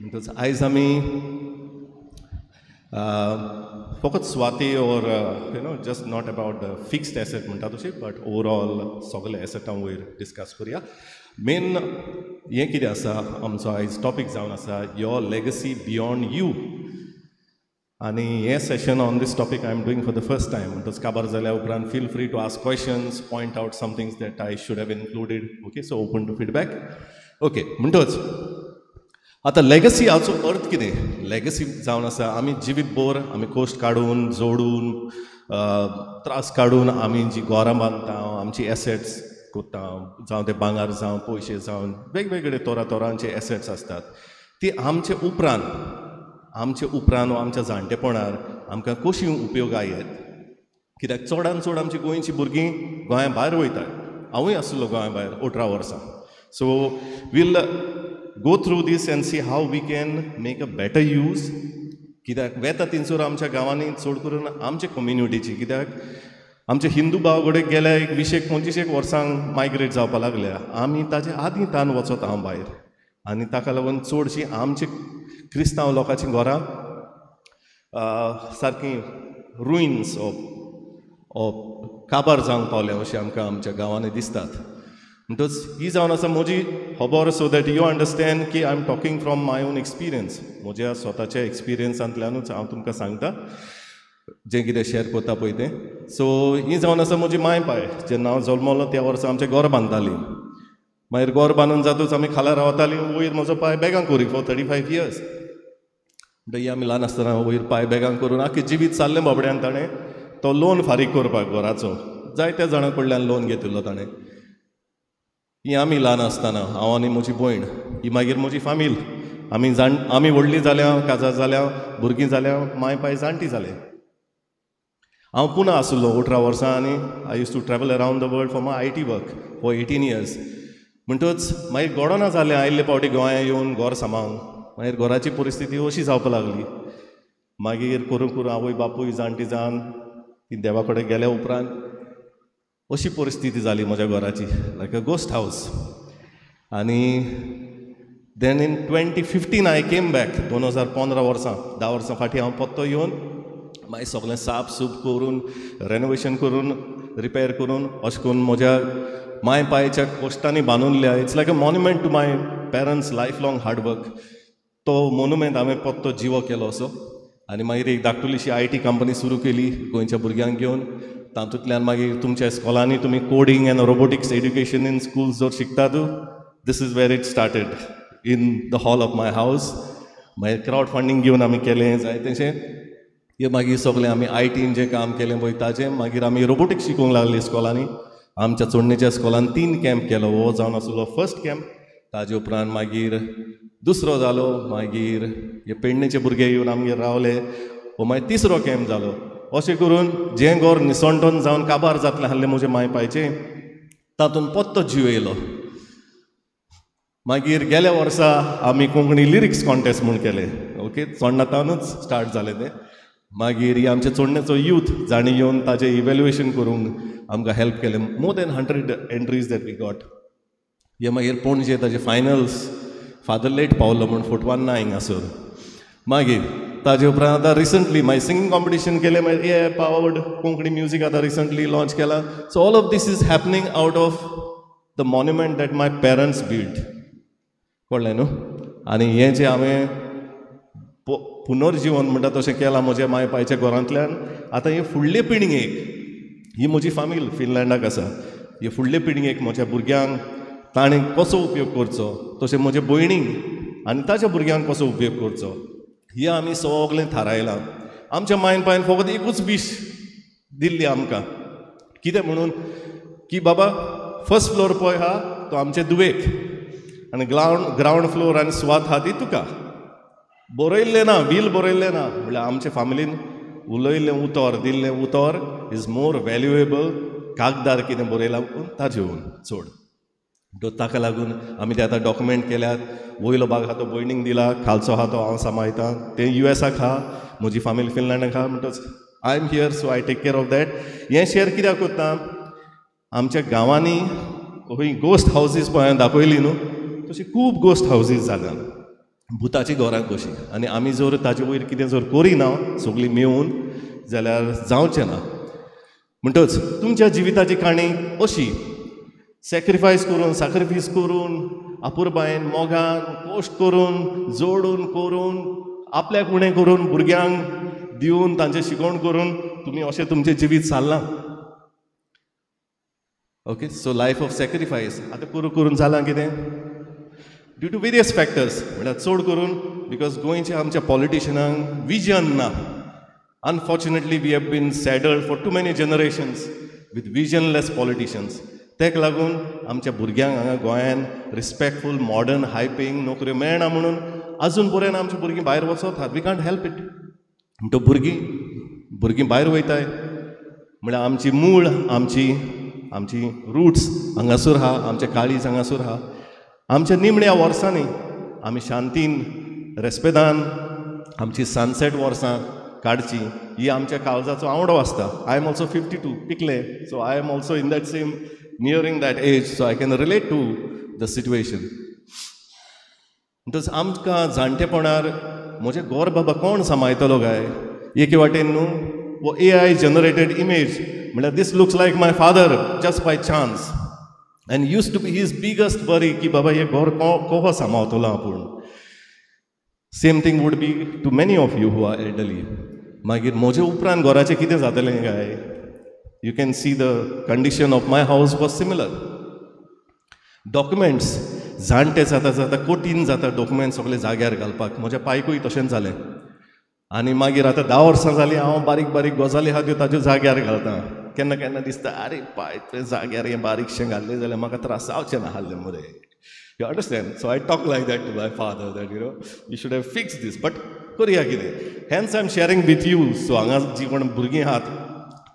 म्हणटच आयज आमी फकत स्वाती ओर just not about the fixed asset म्हणटा तशें, बट ओवरऑल सगळे एसेटां वयर डिस्कस करुया. मेन हें कितें आसा, आमचो आयज टॉपीक जावन आसा युअर लेगसी बियॉन्ड यू. आनी हे session on this topic I am doing for the first time. म्हणटच काबार जाल्या उपरांत feel free to ask questions, point out some things that I should have included. Okay, so open to feedback. Okay, म्हणटच आतां लेगसी हाचो अर्थ कितें? लेगसी जावन आसा आमी जिवीतभर आमी कश्ट काडून जोडून त्रास काडून आमी जी घरां बांदता, आमची एसेट्स कोत्ता, जावं ते भांगार जावं पयशे जावं वेगवेगळे तोरांचे एसेट्स आसतात, ती आमचे उपरांत वा आमच्या जाणटेपणार आमकां कशी उपयोग आयत. कित्याक चडान चड आमची गोंयची भुरगीं गोंया भायर वयतात. हांवूय आसलो गोंया भायर 18 वर्सां. So will go through this and see how we can make a better use. कित्याक वेता थिंगसर आमच्या गांवांनी चड करून आमचे कम्युनिटीची, कित्याक आमचे हिंदू भाव कडेन गेल्या 20-25 वर्सांक मायग्रेट जावपाक लागल्या. आमी ताचे आदीं तान वचत हांव भायर, आनी ताका लागून चडशीं आमची क्रिस्तांव लोकांची घरां सारकीं रुईन्स काबार जावंक पावल्या अशें आमकां आमच्या गांवांनी दिसतात. म्हणटच ही जावन आसा म्हजी खबर, सो दॅट यू अंडरस्टँड की I am talking from my own experience. म्हज्या स्वताच्या एक्सपिरियन्सांतल्यानूच हांव तुमकां सांगता जें कितें शेअर करता पळय तें. सो ही जावन आसा म्हजी माय पाय. जेन्ना हांव जल्मलो त्या वर्सा आमचें घर बांदतालीं. मागीर घर बांदून जातूच आमी खाला रावतालीं. वयर म्हजो पाय बॅगां करी फॉर 35 years. म्हणटकीर आमी ल्हान आसतना वयर पाय बॅगां करून आख्खें जिवीत चाललें बाबड्यान. ताणें तो लोन फारीक करपाक घराचो जायत्या जाणां कडल्यान लोन घेतिल्लो ताणें. ही आमी ल्हान आसतना, हांव आनी म्हजी भयण, ही मागीर म्हजी फामील. आमी व्हडलीं जाल्या, काजार जाल्या, भुरगीं जाल्या, माय पाय जाणटी जाले. हांव पुना आसलो 18 वर्सां आनी I use to travel around the world for my IT work for 18 years. म्हणटच मागीर घडोना जालें आयिल्ले फावटी गोंया येवन घर सांबाळूंक. मागीर घराची परिस्थिती अशी जावपाक लागली. मागीर करून करून आवय बापूय जाणटी जावन ती देवा कडेन गेल्या उपरांत अशी परिस्थिती जाली म्हज्या घराची, लायक अ गोस्ट हावस. आनी then in 2015 I came back. 2015 वर्सां 10 वर्सां फाटीं हांव परतो येवन मागीर सगळें साफ सूप करून रेनोवेशन करून रिपेर करून अशें करून म्हज्या माय पायच्या कोश्टांनी बांदूनल्या. It's like a monument to my parents lifelong hard work. तो मोन्युमेंट हांवें परतो जिवो केलो असो. आनी मागीर एक धाकटुलीशी IT कंपनी सुरू केली गोंयच्या भुरग्यांक घेवन. तातूंतल्यान मागीर तुमच्या इस्कॉलांनी तुमी coding and robotics education in schools जर शिकतात, this is where it started in the hall of my house. मागीर क्रावड फंडींग घेवन आमी केलें जायतेशें. हे मागीर सगळें आमी ITन जें काम केलें पळय ताचें मागीर आमी रोबोटिक्स शिकोवंक लागलीं इस्कॉलांनी. आमच्या चोडणेच्या इस्कॉलान 3 कॅम्प केलो. हो जावन आसलो फर्स्ट कॅम्प. ताजे उपरांत मागीर दुसरो जालो. मागीर हे पेडणेचे भुरगे येवन आमगेर रावले. हो मागीर तिसरो कॅम्प जालो. अशें करून जें घर निसंटोन जावन काबार जातलें आसलें म्हजे माय पायचें, तातूंत परतो जीव येयलो. मागीर गेल्या वर्सा आमी कोंकणी लिरिक्स कॉन्टेस्ट म्हूण केलें. ओके, चोडणातानूच स्टार्ट जालें तें. मागीर ही आमचे चोडणेचो यूथ जाणी येवन ताजें इवॅल्युएशन करूंक आमकां हेल्प केलें. More than 100 entries that we got. हे मागीर पणजे ताजे फायनल्स फादर लेट पावलो म्हूण फुटबॉल हिंगासर. मागीर ताजे उपरांत आतां रिसंटली मागीर सिंगींग कॉम्पिटिशन केलें. मागीर ए पावर्ड कोंकणी म्युजीक आतां रिसंटली लॉन्च केलां. So all of this is happening out of the monument that my parents build. कळ्ळें न्हू. आनी हें जें हांवें पुनर्जीवन म्हणटा तशें केलां म्हज्या माय पायच्या घरांतल्यान, आतां हे फुडले पिळगेक, ही म्हजी फामील फिनलँडाक आसा, हे फुडले पिळगेक म्हज्या भुरग्यांक ताणें कसो उपयोग करचो, तशें म्हजे भयणीक आनी ताच्या भुरग्यांक कसो उपयोग करचो, हें आमी सगळें थारायलां. आमच्या मायन पायन फकत एकूच वीश दिल्ली आमकां, कितें म्हणून की बाबा फर्स्ट फ्लोर पळय आहा तो आमचे दुवेक, आनी ग्रावंड फ्लोर आनी स्वात आहा ती तुका. बरयल्लें ना, वील बरयल्लें ना, म्हळ्यार आमचे फामिलीन उलयल्लें उतर, दिल्लें उतर इज मोर वॅल्युएबल कागदार कितें बरयलां ताजेवन चड. ताका लागून आमी ते आतां डॉक्युमेंट केल्यात. वयलो भाग आहा तो भयणीक दिला, खालचो आहा तो हांव सांबाळटां. तें USAक आहा, म्हजी फामील फिनलँडाक आहा. म्हणटच I am here so I take care of that. हें शेअर कित्याक कोत्ता, आमच्या गांवांनी खंय गोस्ट हावजीस पळय हांवें दाखयली न्हू, तशी खूब गोस्ट हावजीस जाल्यात भुताची घरां कशीं. आनी आमी जर ताजे वयर कितें जर करिना सगळीं मेळून जाल्यार जावचें ना. म्हणटच तुमच्या जिविताची काणी अशी सॅक्रिफायस करून आपुरबायेन मोगान पोस्ट करून जोडून करून आपल्याक उणें करून भुरग्यांक दिवन तांचें शिकोवण करून तुमी अशें तुमचें जिवीत सारलां. Okay, so life of sacrifice आतां करून जालां कितें ड्यू टू वेरियस फॅक्टर्स. म्हळ्यार चड करून बिकॉज गोंयच्या आमच्या पॉलिटिशियनांक विजन ना. Unfortunately we have been saddled for too many generations with visionless politicians. तेका लागून आमच्या भुरग्यांक हांगा गोंयान रिस्पेक्टफूल मॉडर्न हायपिंग नोकऱ्यो मेळना म्हणून आजून पर्यंत आमची भुरगीं भायर वचतात. We can't help it. म्हणटो भुरगीं भायर वयताय म्हळ्यार आमची मूळ आमची रुट्स हांगासर आहा, आमचे काळीज हांगासर आहा. आमच्या निमण्या वर्सांनी आमी शांतीन रेस्पेदान आमची सनसेट वर्सां काडची, ही आमच्या काळजाचो आवडो आसता. आय एम ऑल्सो 52 पिकले, so I am also in that same nearing that age, so I can relate to the situation. म्हणटच आमकां जाणटेपणार म्हजें घर बाबा कोण सांबाळटलो काय. एके वाटेन न्हू वो AI जनरेटेड इमेज म्हळ्यार this looks like my father just by chance and used to be his biggest worry की बाबा हे घर कसो सांबाळटलो आपूण. Same thing would be to many of you who are elderly. मागीर म्हजे उपरांत घराचें कितें जातलें काय, you can see the condition of my house was similar. Documents जाणटे जाता कठीण जाता डॉक्युमेंट्स सगळे जाग्यार घालपाक. म्हज्या पायकूय तशेंच जालें. आनी मागीर आतां 10 वर्सां जालीं हांव बारीक गजाली आहा त्यो ताज्यो जाग्यार घालतां. केन्ना दिसता अरे पाय ते जाग्यार हें बारीकशें घाल्लें जाल्यार म्हाका त्रास जावचें ना आहलें मरे. You understand. So I talk like that to my father that you should have fix this. But करया कितें. Hence I am sharing with you. So हांगा जीं कोण भुरगीं आहात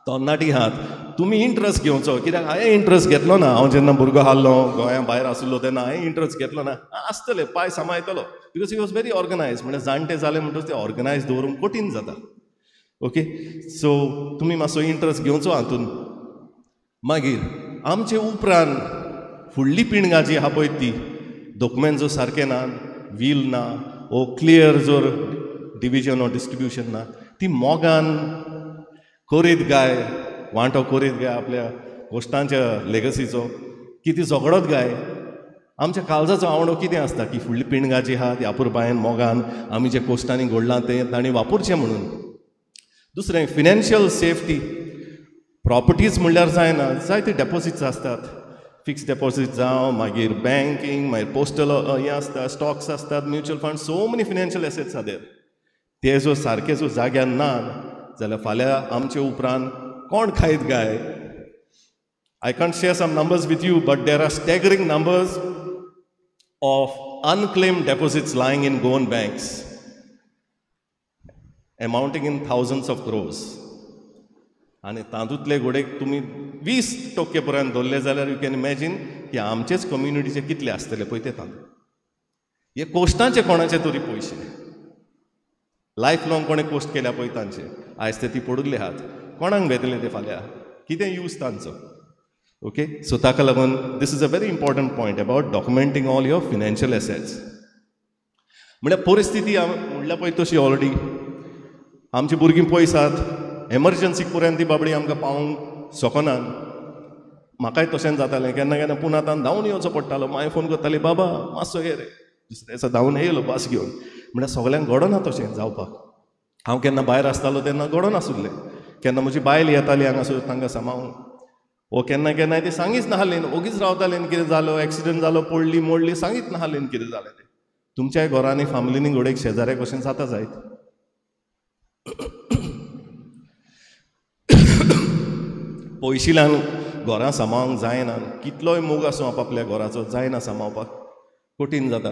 तरणाटी आहात तुमी इंट्रस्ट घेवचो कित्याक हांवें इंट्रस्ट घेतलो ना हांव जेन्ना भुरगो आहलो गोंया भायर आशिल्लो तेन्ना हांवें इंट्रस्ट घेतलो ना आसतलें पांय सांबाळटलो because he was very organise म्हणजे जाणटे जाले म्हणटच ते ऑर्गनायज दवरूंक कठीण जाता ओके सो तुमी मातसो इंट्रस्ट घेवचो हातून मागीर आमचे उपरांत फुडली पिणगा जी आहा पळय ती डॉक्युमेंट जो सारके ना वील ना ओ क्लियर जो डिविजन ऑर डिस्ट्रिब्युशन ना ती मोगान करीत गाय वांटो करीत गाय आपल्या गोश्टांच्या लेगसीचो की ती झगडत गाय आमच्या काळजाचो आवडो कितें आसता की फुडली पिणगा जी आहा ती आपुरबायेन मोगान आमी जे कोश्टांनी घडलां तें तांणी वापरचें म्हणून दुसरें फिनान्शियल सेफ्टी प्रॉपर्टीज म्हणल्यार जायना जायते डेपॉजिट्स आसतात फिक्स डेपॉजीट जावं मागीर बँकींग मागीर पोस्टल हें आसता स्टॉक्स आसतात mutual fund so many financial assets are there ते जो सारके जो जाग्यार ना जाल्यार फाल्यां आमचे उपरांत कोण खायत गाय I can't share some numbers with you but there are staggering numbers of unclaimed deposits lying in Goan banks amounting in thousands of crores आनी तातूंतले घोडेक तुमी 20% पर्यंत धरले जाल्यार यू कॅन इमॅजीन की आमचेच कम्युनिटीचे कितले आसतले पळय ते तांदूळ हे कोश्टांचे कोणाचे तरी पयशे लायफ लाँग कोणें कोस्ट केल्या पळय तांचे आयज ते ती पडुल्ले आहात कोणाक भेटले ते फाल्यां कितें यूज तांचो ओके सो ताका लागून this is a very important point about documenting all your financial assets म्हळ्यार परिस्थिती म्हणल्या पळय तशी ऑलरेडी आमची भुरगीं पयसात एमर्जन्सीक पर्यंत ती बाबडी आमकां पावोवंक शकनात म्हाकाय तशें जातालें केन्ना केन्ना पुनातान धांवन येवचो पडटालो मागीर फोन करताली बाबा मातसो ये रे दुसऱ्या दिसा धांवन येयलो बस घेवन म्हळ्यार सगल्यांक घडना तशें जावपाक हांव केन्ना भायर आसतालो तेन्ना घडनासुल्लें केन्ना म्हजी बायल येताली हांगासर तांकां सांबाळूंक वो केन्ना केन्ना ती सांगीच नाहलें ओगीच रावतालें कितें जालो एक्सिडंट जालो पडली मोडली सांगीच नाहलें कितें जालें तें तुमच्याय घरांनी फॅमिलीनी घोडेक शेजाऱ्याक कशें जाता जायत पयशिल्यान घरां सांबाळूंक जायना कितलोय मोग आसूं आपल्या घराचो जायना सांबाळपाक कठीण जाता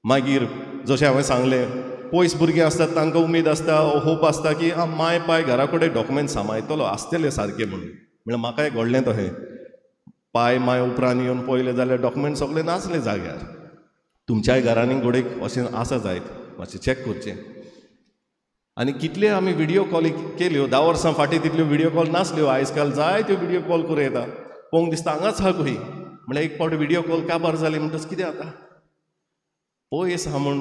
मागीर जशें हांवें सांगलें पयस भुरगीं आसतात तांकां उमेद आसता होप आसता की माय पाय घरा कडेन डॉक्युमेंट सांबाळटलो आसतलें सारकें म्हणून म्हळ्यार म्हाकाय घडलें तशें पाय माय उपरांत येवन पळयलें जाल्यार डॉक्युमेंट सगळे नासले जाग्यार तुमच्याय घरांनी घोडेक अशें आसा जायत मातशें चॅक करचें आनी कितले आमी व्हिडियो कॉल केल्यो 10 वर्सां फाटीं तितल्यो व्हिडियो कॉल नासल्यो आयज काल जायत्यो व्हिडियो कॉल करूं येता पळोवंक दिसता हांगाच आहा खंय म्हळ्यार एक फावट व्हिडियो कॉल काबार जाली म्हणटच कितें जाता पयस आहा म्हूण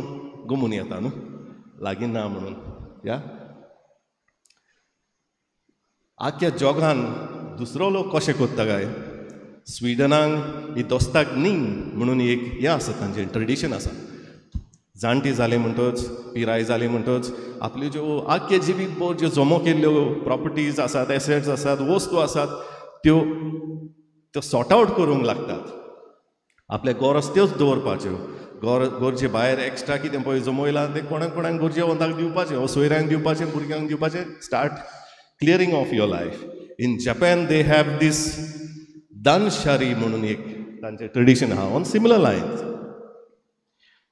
गमून येता न्हू लागीं ना म्हणून या आख्या जगान दुसरो लोक कशें कोत्ता काय स्विडनाक ही दोस्ताक नींग म्हणून एक हें आसा तांचें ट्रेडिशन आसा जाणटी जाली म्हणटच पिराय जाली म्हणटच आपल्यो ज्यो आख्खे जिवीतभर ज्यो जमो केल्ल्यो प्रॉपर्टीज आसात एसेट्स आसात वस्तू आसात त्यो सॉर्ट आवट करूंक लागतात आपल्या गरज त्योच दवरपाच्यो गरजे भायर एक्स्ट्रा कितें पळय जमयलां तें कोणाक कोणाक गरजे वंताक दिवपाचें वो सोयऱ्यांक दिवपाचें भुरग्यांक दिवपाचें start clearing of your life in Japan they have this दानशारी म्हणून एक तांचें ट्रेडिशन आहा ऑन सिमिलर लायन्स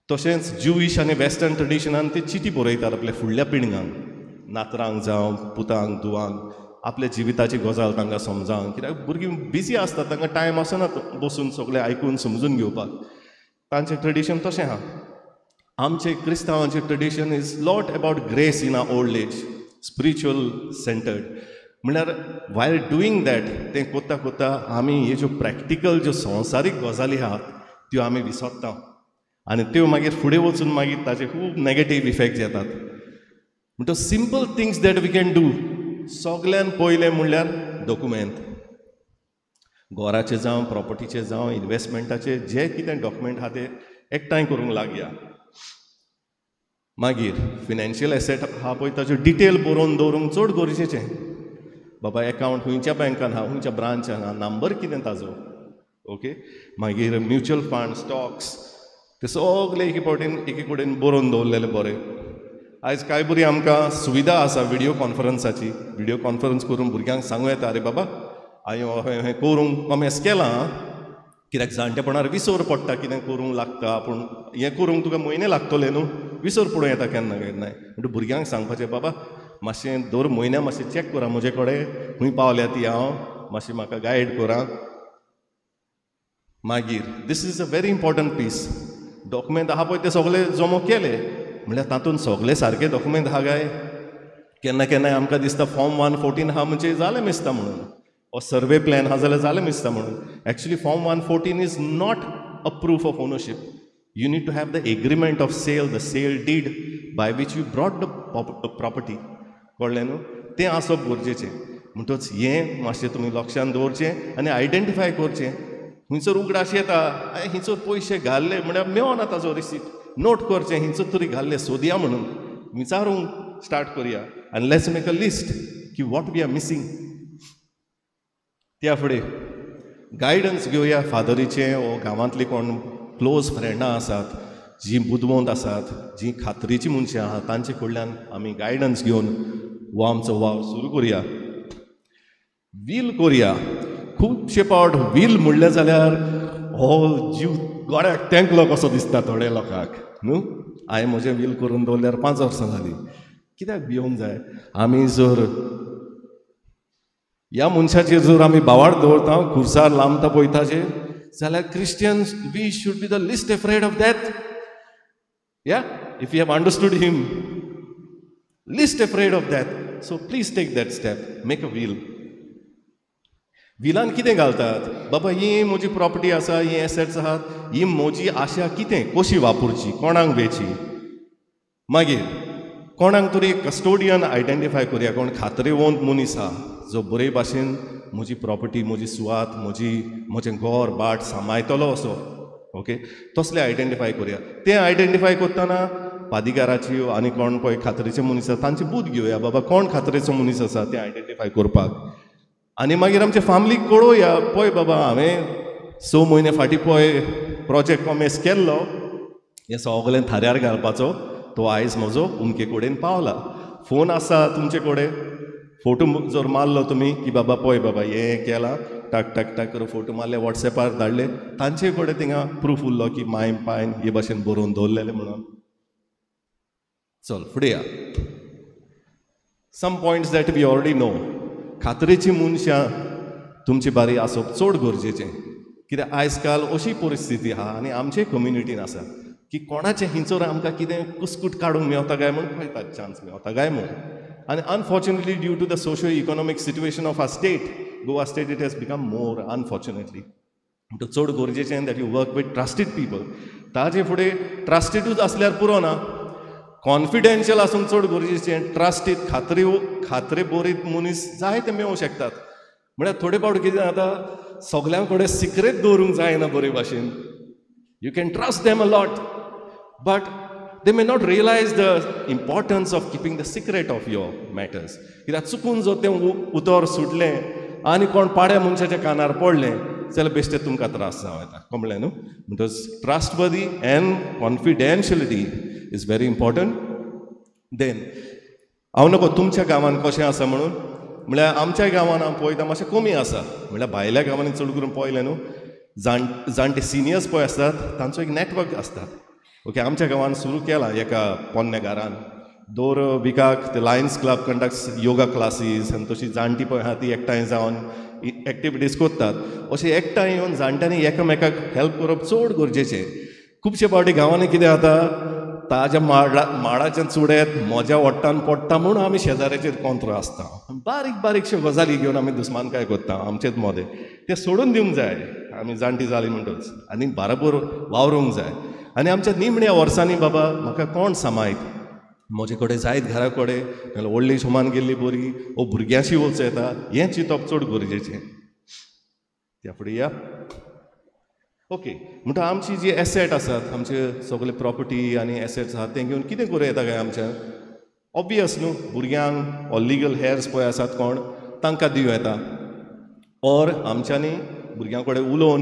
तशेंच ज्यूइश आनी वेस्टर्न ट्रेडिशनान ते चिटी बरयतात आपल्या फुडल्या पिणगांक नातरांक जावं पुतांक धुवांक आपल्या जिविताची गजाल तांकां समजावंक कित्याक भुरगीं बिजी आसतात तांकां टायम आसना बसून सगळें आयकून समजून घेवपाक तांचें ट्रेडिशन तशें आहा आमचें क्रिस्तांवांचें tradition is lot about grace in our old age spiritual centred म्हळ्यार वायल डुईंग दॅट तें कोत्ता कोत्ता आमी हे ज्यो प्रॅक्टिकल ज्यो संवसारीक गजाली आहात त्यो आमी विसरता आनी त्यो मागीर फुडें वचून मागीर ताचे खूब नॅगेटीव इफेक्ट्स येतात म्हणटच simple things that we can do सगळ्यान पयलें म्हणल्यार डॉक्युमेंट घराचें जावं प्रॉपर्टीचें जावं इन्वेस्टमेंटाचें जे कितें डॉक्युमेंट आहा ते एकठांय करूंक लागया मागीर फिनान्शियल एसेट आहा पळय ताच्यो डिटेल बरोवन दवरूंक चड गरजेचें बाबा एकावंट खंयच्या बँकान आहा खंयच्या ब्रांचान आहा नंबर कितें ताजो ओके मागीर म्युच्युअल फंड स्टॉक्स ते सगळे एके कडेन बरोवन दवरलेले बरें आयज कांय बरी आमकां सुविधा आसा व्हिडियो कॉन्फरन्साची व्हिडियो कॉन्फरन्स करून भुरग्यांक सांगूं येता अरे बाबा हांवें हें करूंक कमेस केलां कित्याक जाणटेपणार विसर पडटा कितें करूंक लागता पूण हें करूंक तुका म्हयने लागतले न्हू विसर पडूं येता केन्ना केन्नाय म्हणटूच भुरग्यांक सांगपाचें बाबा मातशें दर म्हयन्या मातशें चॅक करा म्हजे कडेन खंय पावल्या ती हांव मातशी म्हाका गायड करा. मागीर this is a very important piece. Document आहा पळय ते सगळे जमो केले म्हळ्यार तातूंत सगळे सारके डॉक्युमेंट आहा काय. केन्ना केन्नाय आमकां दिसता फॉर्म 114 आहा म्हणजे जालें मिसता म्हणून, ओ सर्वे प्लॅन आहा जाल्यार जालें मिसता म्हणून. Actually form 114 is not a proof of ownership. You need to have the agreement of sale, the sale deed by which you brought the property. कळ्ळें न्हू, तें आसप गरजेचें. म्हणटच हें मातशें तुमी लक्षांत दवरचें आनी आयडेंटिफाय करचें. खंयसर उगडास येता हिंचो पयशे घाल्ले म्हळ्यार मेळना ताजो रिसीट, नोट करचें हिंचो तरी घाल्ले सोदया म्हणून विचारूंक स्टार्ट करुया आनी लेट्स मेक अ लिस्ट की वॉट वी आर मिसींग. त्या फुडें गायडन्स घेवया फादरीचें ओ गांवांतली कोण क्लोज फ्रेंडां आसात, जीं बुदवंत आसात, जीं खात्रीचीं मनशां आहात तांचे कडल्यान आमी गायडन्स घेवन हो आमचो वावर सुरू करुया. वील करुया. खुबशे फावट वील म्हणलें जाल्यार हो जीव गोड्याक तेंकलो कसो दिसता थोड्या लोकांक न्हू. हांवें म्हजें वील करून दवरल्यार 5 वर्सां जालीं. कित्याक भियोंक जाय. आमी जर ह्या मनशाचेर जर आमी बावाड दवरता, खुर्सार लांबता पळयताचेर, जाल्यार Christians we should be the least afraid of death. Yeah if you have understood him, least afraid of death. So please take that step, make a will. विलान कितें घालतात बाबा, ही म्हजी प्रॉपर्टी आसा, ही एसेट्स आहात, ही म्हजी आशा कितें कशी वापरची, कोणाक वेची. मागीर कोणाक तरी कस्टोडियन आयडेंटिफाय करुया, कोण खात्रेवंत मनीस आहा जो बरे भाशेन म्हजी प्रॉपर्टी, म्हजी सुवात, म्हजें घर बाट सांबाळटलो असो. ओके, तसलें आयडेंटिफाय करुया. तें आयडेंटिफाय करतना पादिगाराची आनी कोण पळय खात्रेचे मनीस आसा तांची बूद घेवया. बाबा कोण खात्रेचो मनीस आसा तें आयडेंटिफाय करपाक. आनी मागीर आमच्या फॅमिलीक कळोवया, पळय बाबा हांवें 6 म्हयने फाटीं पळय प्रोजेक्ट कॉमेस केल्लो, हें सगळें थाऱ्यार घालपाचो, तो आयज म्हजो उमके कडेन पावला. फोन आसा तुमचे कडेन, फोटो जर मारलो तुमी की बाबा पळय बाबा हें केलां, टाक टाक टाक करून फोटो मारले, वॉट्सॅपार धाडले, तांचे कडेन थिंगा प्रूफ उरलो की मायन पायन हे भाशेन बरोवन दवरलेलें म्हणून. चल फुडें या. Some points that we already know. खात्रेची मनशां तुमची बारी आसप चड गरजेचें. कित्याक आयज काल अशी परिस्थिती आहा आनी आमचे कम्युनिटीन आसा की कोणाचे हिंचोर आमकां कितें कुस्कूट काडूंक मेवता काय म्हूण पळयतात, चान्स मेवता काय म्हूण. आनी unfortunately due to the socio economic situation of our state, Goa state, it has become more unfortunately. म्हणटच चड गरजेचें that you work with trusted people. ताजे फुडें ट्रस्टेडूच आसल्यार पुरो ना, कॉन्फिडेन्शियल आसूंक चड गरजेचें. ट्रस्टीड खात्रे बोरीत मनीस जाय ते मेळूंक शकतात. म्हळ्यार थोडे फावट कितें जाता, सगळ्यां कडेन सिक्रेट दवरूंक जायना बरे भाशेन. You can trust them a lot, but they may not realise the importance of keeping the secret of your matters. कित्याक चुकून जर तें उतर सुटलें आनी कोण पाड्या मनशाच्या कानार पडलें जाल्यार बेश्टे तुमकां त्रास जावं येता. कळ्ळें न्हू. म्हणटच trustworthy and confidentiality is very important. Then हांव नकळो तुमच्या गांवांत कशें आसा म्हणून, म्हळ्यार आमच्या गांवांत हांव पळयता मातशें कमी आसा. म्हळ्यार भायल्या गांवांनी चड करून पळयलें न्हू, जाणटे सिनियर्स पळय आसतात तांचो एक नेटवर्क आसता. ओके, आमच्या गांवांत सुरू केला एका पोन्ने घरान. दर विकाक ते Lions Club conducts yoga classes आनी तशी जाणटी पळय आहा ती एकठांय जावन एक्टिविटीज करतात. अशें एकठांय येवन जाणट्यांनी एकामेकाक हेल्प करप चड गरजेचें. खुबशे फावटी गांवांनी कितें जाता, ताज्या माडाच्या चुड्यात मोज्या वट्टान पडटा म्हणून आमी शेजाऱ्याचेर कोंत्र आसता. बारीक बारीकश्यो गजाली घेवन आमी दुस्मानकाय करता आमचेच मोदें. तें सोडून दिवंक जाय आमी जाणटी जालीं म्हणटच, आनी बाराबर वावरूंक जाय. आनी आमच्या निमण्या वर्सांनी बाबा म्हाका कोण सांबाळत, म्हजे कडेन जायत घरा कडेन नाल्यार ओल्ड एज होमान गेल्ली बरी, वो भुरग्यांशी वचूं येता, हें चिंतप चड गरजेचें. त्या फुडें या. ओके, म्हणटा आमची जी एसेट आसात, आमचे सगळे प्रॉपर्टी आनी एसेट्स आहात तें घेवन कितें करूं येता काय आमच्या. ऑब्वियस न्हू, भुरग्यांक ऑर लिगल हेर्स पळय आसात कोण तांकां दिवं येता, ऑर आमच्यांनी भुरग्यां कडेन उलोवन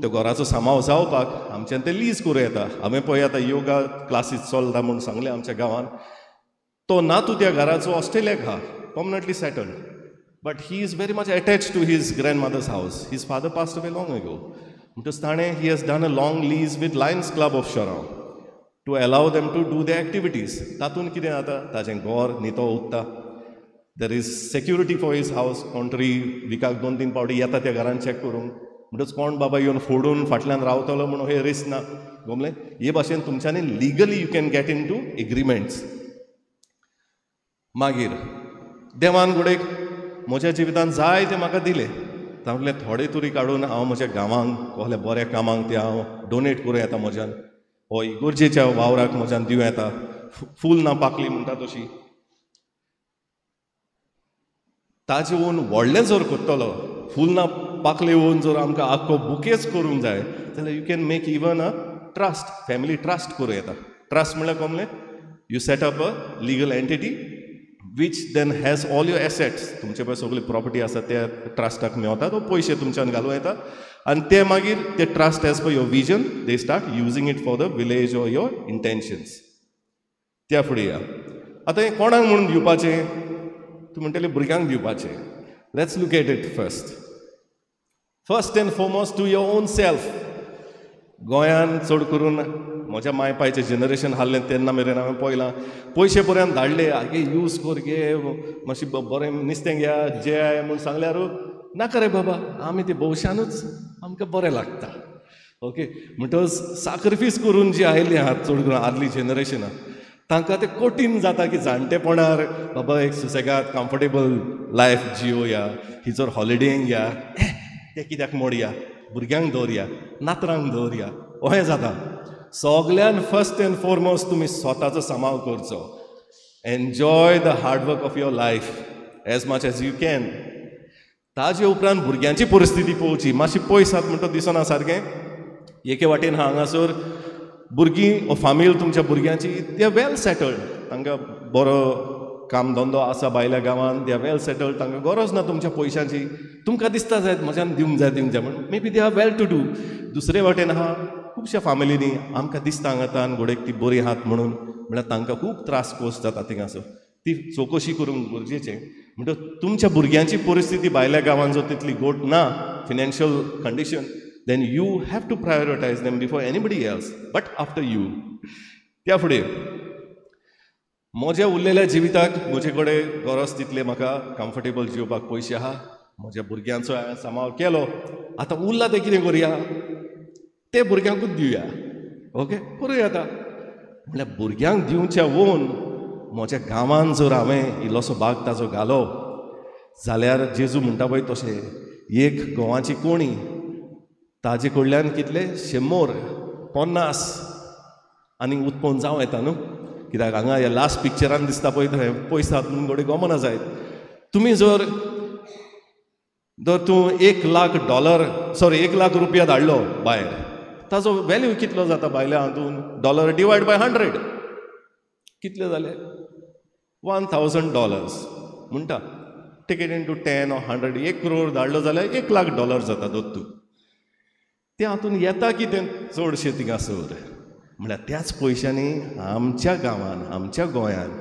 त्यो घराचो सांबाळ जावपाक आमच्यान तें लीज करूं येता. हांवें पळय आतां योगा क्लासीस चलता म्हणून सांगलें आमच्या गांवांत. तो नातू त्या घराचो ऑस्ट्रेलियाक आहा, permanently settled, but he is very much attach to his grandmother's house. His father passed away long ago. म्हणटच ताणें he has done a long lease with Lions club of शॉराव to allow them to do the activities. तातूंत कितें जाता, ताचें घर न्हितो उरता. There is security for his house. कोण तरी विकाक 2-3 पावटी येता त्या घरान चॅक करूंक. म्हणटच कोण बाबा येवन फोडून फाटल्यान रावतलो म्हणून हे रिस्क ना. गमलें? हे भाशेन तुमच्यांनी legally you can get into agreements. मागीर देवान गुडेक म्हज्या जिवितांत जाय ते म्हाका दिले. तातूंतले थोडे तरी काडून हांव म्हज्या गांवांक कसल्या बऱ्या कामांक ते हांव डोनेट करूं येता म्हज्यान. हो इगोर्जेच्या वावराक म्हज्यान दिवं येता. फूल ना पाकली म्हणटा तशी. ताजे ओन व्हडलें जर करतलो, फूल ना पाकले ओन जर आमकां आख्खो बुकेच करूंक जाय जाल्यार you can make even a trust. Family trust करूं येता. ट्रस्ट म्हळ्यार कमलें? You set up a legal entity which then has all your assets. तुमचे पळय सगळी प्रॉपर्टी आसा ते ट्रस्टाक मेवता. तो पयशे तुमच्यान घालूं येता आनी ते मागीर ते trust as per your vision they start using it for the village or your intentions. त्या फुडें या. आतां हें कोणाक म्हणून दिवपाचें? तूं म्हणटलें भुरग्यांक दिवपाचें. Let's look at it first and foremost to your own self. गोंयान चड करून म्हज्या मायपायचें जनरेशन हाल्लें तेन्ना मेरेन हांवें पळयलां पयशे पर्यंत धाडले. आगे यूज कर गे, मातशें बरें नुस्तें घ्या जेय म्हूण सांगल्यार नाका रे बाबा, आमी ते भोवशानूच आमकां बरें लागता. ओके, म्हणटच सॅक्रिफायस करून जी आयलीं आहात चड करून आदली जनरेशनां तांकां तें कठीण जाता की जाणटेपणार बाबा एक सुसेगाद कम्फर्टेबल लायफ जियोया, ही जर हॉलिडेंग या तें कित्याक मोडया, भुरग्यांक दवरया, नातरांक दवरया, अहें जाता. सगळ्यान फर्स्ट एंड फॉरमोस्ट तुमी स्वताचो सांबाळ करचो. Enjoy the hard work of your life as much as you can. ताजे उपरांत भुरग्यांची परिस्थिती पळोवची. मातशी पयस आहात म्हणटा दिसना सारकें. एके वाटेन हांगासर भुरगीं ओ फामील तुमच्या भुरग्यांची दे आर वेल सेटल्ड. तांकां बरो काम धंदो आसा भायल्या गांवांत. They are well settled. तांकां गरज ना तुमच्या पयशांची. तुमकां दिसता जाय म्हज्यान दिवंक जाय म्हणून maybe they are well to do. दुसरे वाटेन आहा खुबश्या फामिलींनी आमकां दिसता हांगातान घोडेक ती बरी आहात म्हणून, म्हळ्यार तांकां खूब त्रास कोस जाता थिंगासर. ती चवकशी करूंक गरजेचें. म्हणटच तुमच्या भुरग्यांची परिस्थिती भायल्या गांवांत जर तितली गोड ना, financial condition, then you have to prioritise them before anybody else, but after you. त्या फुडें म्हज्या उरलेल्या जिविताक म्हजे कडेन गरज तितले म्हाका कम्फर्टेबल जिवपाक पयशे आहा. म्हज्या भुरग्यांचो हांवें सांबाळ केलो. आतां उरलां तें कितें करुया? ते भुरग्यांकूच दिवया. ओके, करूं येता. म्हळ्यार भुरग्यांक दिवच्या ओन म्हज्या गांवांत जर हांवें इल्लोसो भाग ताजो घालो जाल्यार जेजू म्हणटा पळय तशें एक गंवाची कोणी ताजे कडल्यान कितले 100-50 आनी उत्पन्न जावं येता न्हू. कित्याक हांगा ह्या लास्ट पिक्चरान दिसता पळय थंय पयस आहात म्हणून घोडे गमना जायत. तुमी जर तूं $1 लाख रुपया धाडलो भायर, ताजो वॅल्यू कितलो जाता भायल्या हातून? $1/100 कितले जाले? $1,000 म्हणटा. Take it into 10 or 100, 1 crore धाडलो जाल्यार $1 लाख जाता दोत्तू. ते हातून येता कितें चडशें थिंगासर? म्हळ्यार त्याच पयशांनी आमच्या गांवांत आमच्या गोंयांत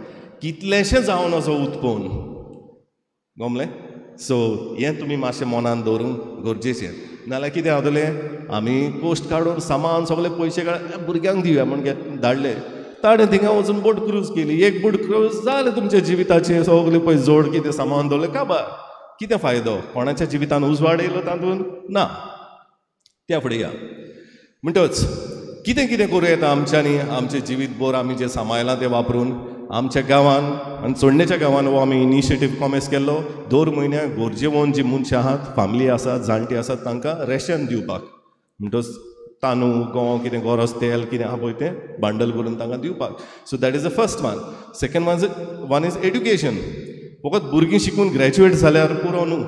कितलेशें जावन असो उत्पन्न. गमलें? सो हें तुमी मातशें मनान दवरूंक गरजेचें. नाल्यार कितें जातलें? आमी पोस्ट काडून सामान सगळे पयशे भुरग्यांक दिवया म्हण धाडले. ताणें थिंगा वचून बोट क्रूज केली. एक बोट क्रूज जालें तुमच्या जिविताचें सगळें पळय जोड कितें सामान दवरलें काबार. कितें फायदो? कोणाच्या जिवितान उजवाड येयलो तातूंत? ना. त्या फुडें या. म्हणटच कितें कितें करूं येता आमच्यांनी आमचें जिवीतभर आमी जें सांबाळलां तें वापरून आमच्या गांवांत आनी चोडणेच्या गांवांत हो आमी इनिशिएटीव कॉमेस केल्लो. दर म्हयन्याक गोरजेवून जी मनशां आहात, फामिली आसात, जाणटी आसात, तांकां रेशन दिवपाक. म्हणटच तांदूळ, गंव, कितें गरज, तेल कितें आहा पळय तें बांडल करून तांकां दिवपाक. So that is the first one. Second one is education. फकत भुरगीं शिकून ग्रॅज्युएट जाल्यार पुरो न्हू.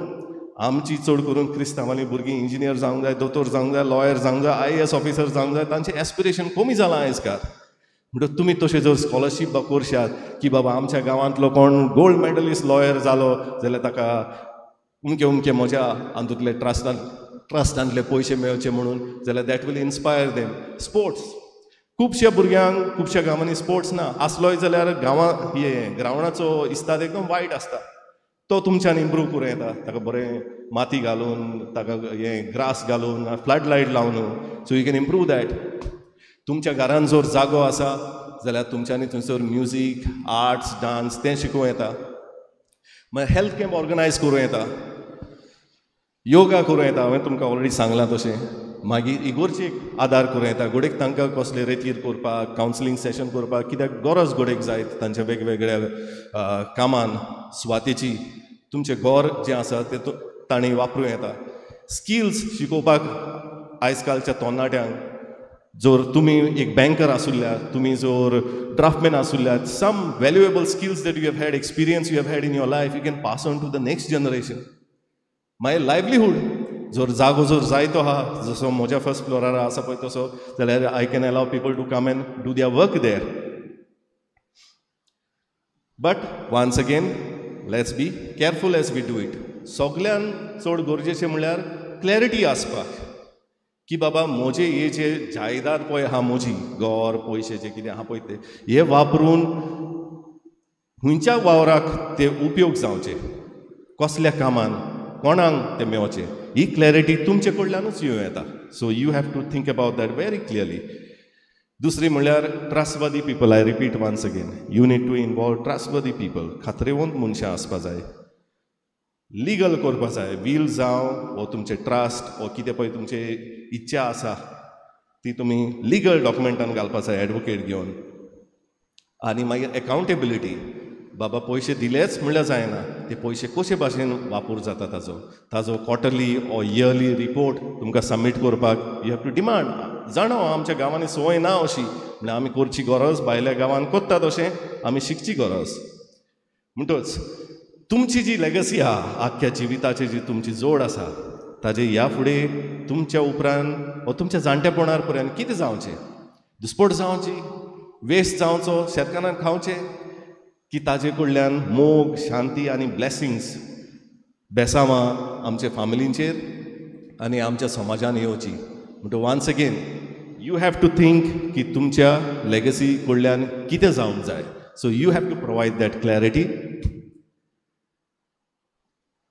आमची चड करून क्रिस्तांवाली भुरगीं इंजिनियर जावंक जाय, दोतोर जावंक जाय, लॉयर जावंक जाय, IAS ऑफिसर जावंक जाय. तांचें एस्पिरेशन कमी जालां आयजकाल. म्हणटच तुमी तशें जर स्कॉलरशीप करशात की बाबा आमच्या गांवांतलो कोण गोल्ड मेडलिस्ट लॉयर जालो जाल्यार ताका उमके म्हज्या हातूंतले ट्रस्टांतले पयशे मेळचे म्हणून, जाल्यार that will inspire them. Sports. खुबश्या भुरग्यांक खुबश्या गांवांनी स्पोर्ट्स ना. आसलोय जाल्यार ग्रावंडाचो इस्ताद एकदम वायट आसता. तो तुमच्यान इम्प्रूव करूं येता. ताका बरें माती घालून, ताका ग्रास घालून, फ्लड लायट लावन, so you can improve that. तुमच्या घरान जर जागो आसा जाल्यार तुमच्यांनी थंयसर म्युजीक, आर्ट्स, डान्स तें शिकूं येता. मागीर हेल्थ कॅम्प ऑर्गनायज करूं येता, योगा करूं येता, हांवें तुमकां ऑलरेडी सांगलां तशें. मागीर इगोर्जेक आदार करूं येता, गोडेक तांकां कसले रेतीर करपाक, कावन्सिलींग सेशन करपाक कित्याक गरज गोडेक जाय तांच्या वेगवेगळ्या कामान सुवातेची. तुमचें घर जें आसा तें तांणी वापरूं येता. स्किल्स शिकोवपाक आयज कालच्या तरणाट्यांक, जर तुमी एक बँकर आसुल्ल्यार, तुमी जर ड्राफ्टमॅन आसुल्ल्यार, some valuable skills that you have had, experience you have had in your life, you can pass on to the next generation. मागीर लायवलीहूड जर जागो जर जायतो आहा, जसो म्हज्या फर्स्ट फ्लोरार आसा पळय तसो, जाल्यार I can allow people to come and do their work there. But once again let's be careful as we do it. सगळ्यान चड गरजेचें म्हणल्यार क्लॅरिटी आसपाक, की बाबा म्हजे हे जे जायदाद पळय आहा म्हजी, घर पयशे जे कितें आहा पळय ते, हे वापरून खंयच्या वावराक ते उपयोग जावचे, कसल्या कामान कोणाक ते मेवचे, ही क्लॅरिटी तुमचे कडल्यानूच येवं येता. So you have to think about that very clearly. दुसरी म्हणल्यार trustworthy people. I repeat once again, you need to involve trustworthy people. खात्रेवंत मनशां आसपा जाय, लिगल करपा जाय. वील जावं वो तुमचे ट्रस्ट वो कितें पळय तुमचे इच्छा आसा ती तुमी लिगल डॉक्युमेंटान घालपा जाय, एडवोकेट घेवन. आनी मागीर एकावंटेबिलिटी. बाबा पयशे दिलेच म्हणल्यार जायना, ते पयशे कशे भाशेन वापर जाता ताजो क्वॉर्टरली ओ इयरली रिपोर्ट तुमकां सबमीट करपाक यू हॅव टू डिमांड. जाणो आमच्या गांवांनी संवय ना अशी, म्हणल्यार आमी करची गरज, भायल्या गांवांत कोत्तात अशें आमी शिकची गरज. म्हणटच तुमची जी लेगसी आहा, आख्ख्या जिविताची जी तुमची जोड आसा, ताजे ह्या फुडें तुमच्या उपरांत वा तुमच्या जाणटेपणार पर्यंत कितें जावचें? दुस्पट जावची, वेस्ट जावचो, शेतकारांक खावचें, की ताजे कडल्यान मोग, शांती आनी ब्लेसिंग्स, बेसांवां आमच्या फॅमिलींचेर आनी आमच्या समाजान येवची. म्हणटच once again you have to think की तुमच्या लेगसी कडल्यान कितें जावंक जाय. So you have to provide that clarity.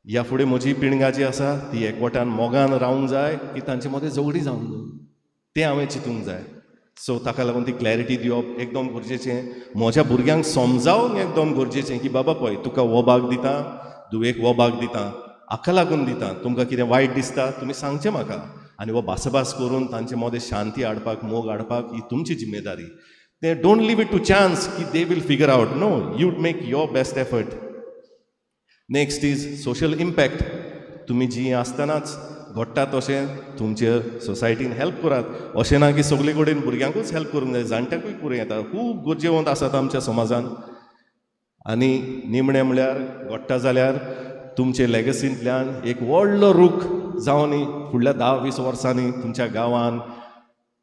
ह्या फुडें म्हजी पिळगा जी आसा ती एकवटान मोगान रावंक जाय, की तांचे मदें झगडी जावंक जाय, तें हांवें चिंतूंक जाय. सो ताका लागून ती क्लॅरिटी दिवप एकदम गरजेचें. म्हज्या भुरग्यांक समजावंक एकदम गरजेचें, की बाबा पळय तुका हो भाग दिता, दुवेक हो भाग दिता, हाका लागून दिता, तुमकां कितें वायट दिसता तुमी सांगचें म्हाका. आनी हो भासाभास करून तांचे मदें शांती हाडपाक, मोग हाडपाक ही तुमची जिम्मेदारी. ते don't leave it to chance की they will figure out. No, you make your best effort. Next is social impact. तुमी जी आसतनाच घडटा तशें तुमचे सोसायटीन हेल्प करात. अशें ना की सगळे कडेन भुरग्यांकूच हेल्प करूंक जाय, जाणट्यांकूय करूं येता. खूब गरजेवंत आसात आमच्या समाजान. आनी निमणें म्हळ्यार घडटा जाल्यार तुमचे लेगसींतल्यान एक व्हडलो रूख जावन फुडल्या 10-20 वर्सांनी तुमच्या गांवान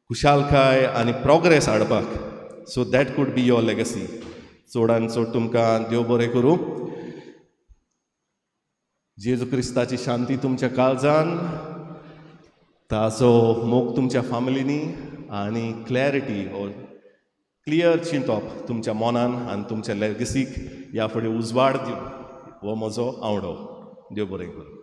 खुशालकाय आनी प्रोग्रेस हाडपाक. So that could be your legacy. चडान चड तुमकां देव बरें करूं. जेजू क्रिस्ताची शांती तुमच्या काळजान, ताचो मोग तुमच्या फॅमिलीनी आनी क्लॅरिटी और क्लियर चिंतप तुमच्या मनान आनी तुमच्या लेगसीक ह्या फुडें उजवाड दिवं हो म्हजो आवडो. देव बरें करूं.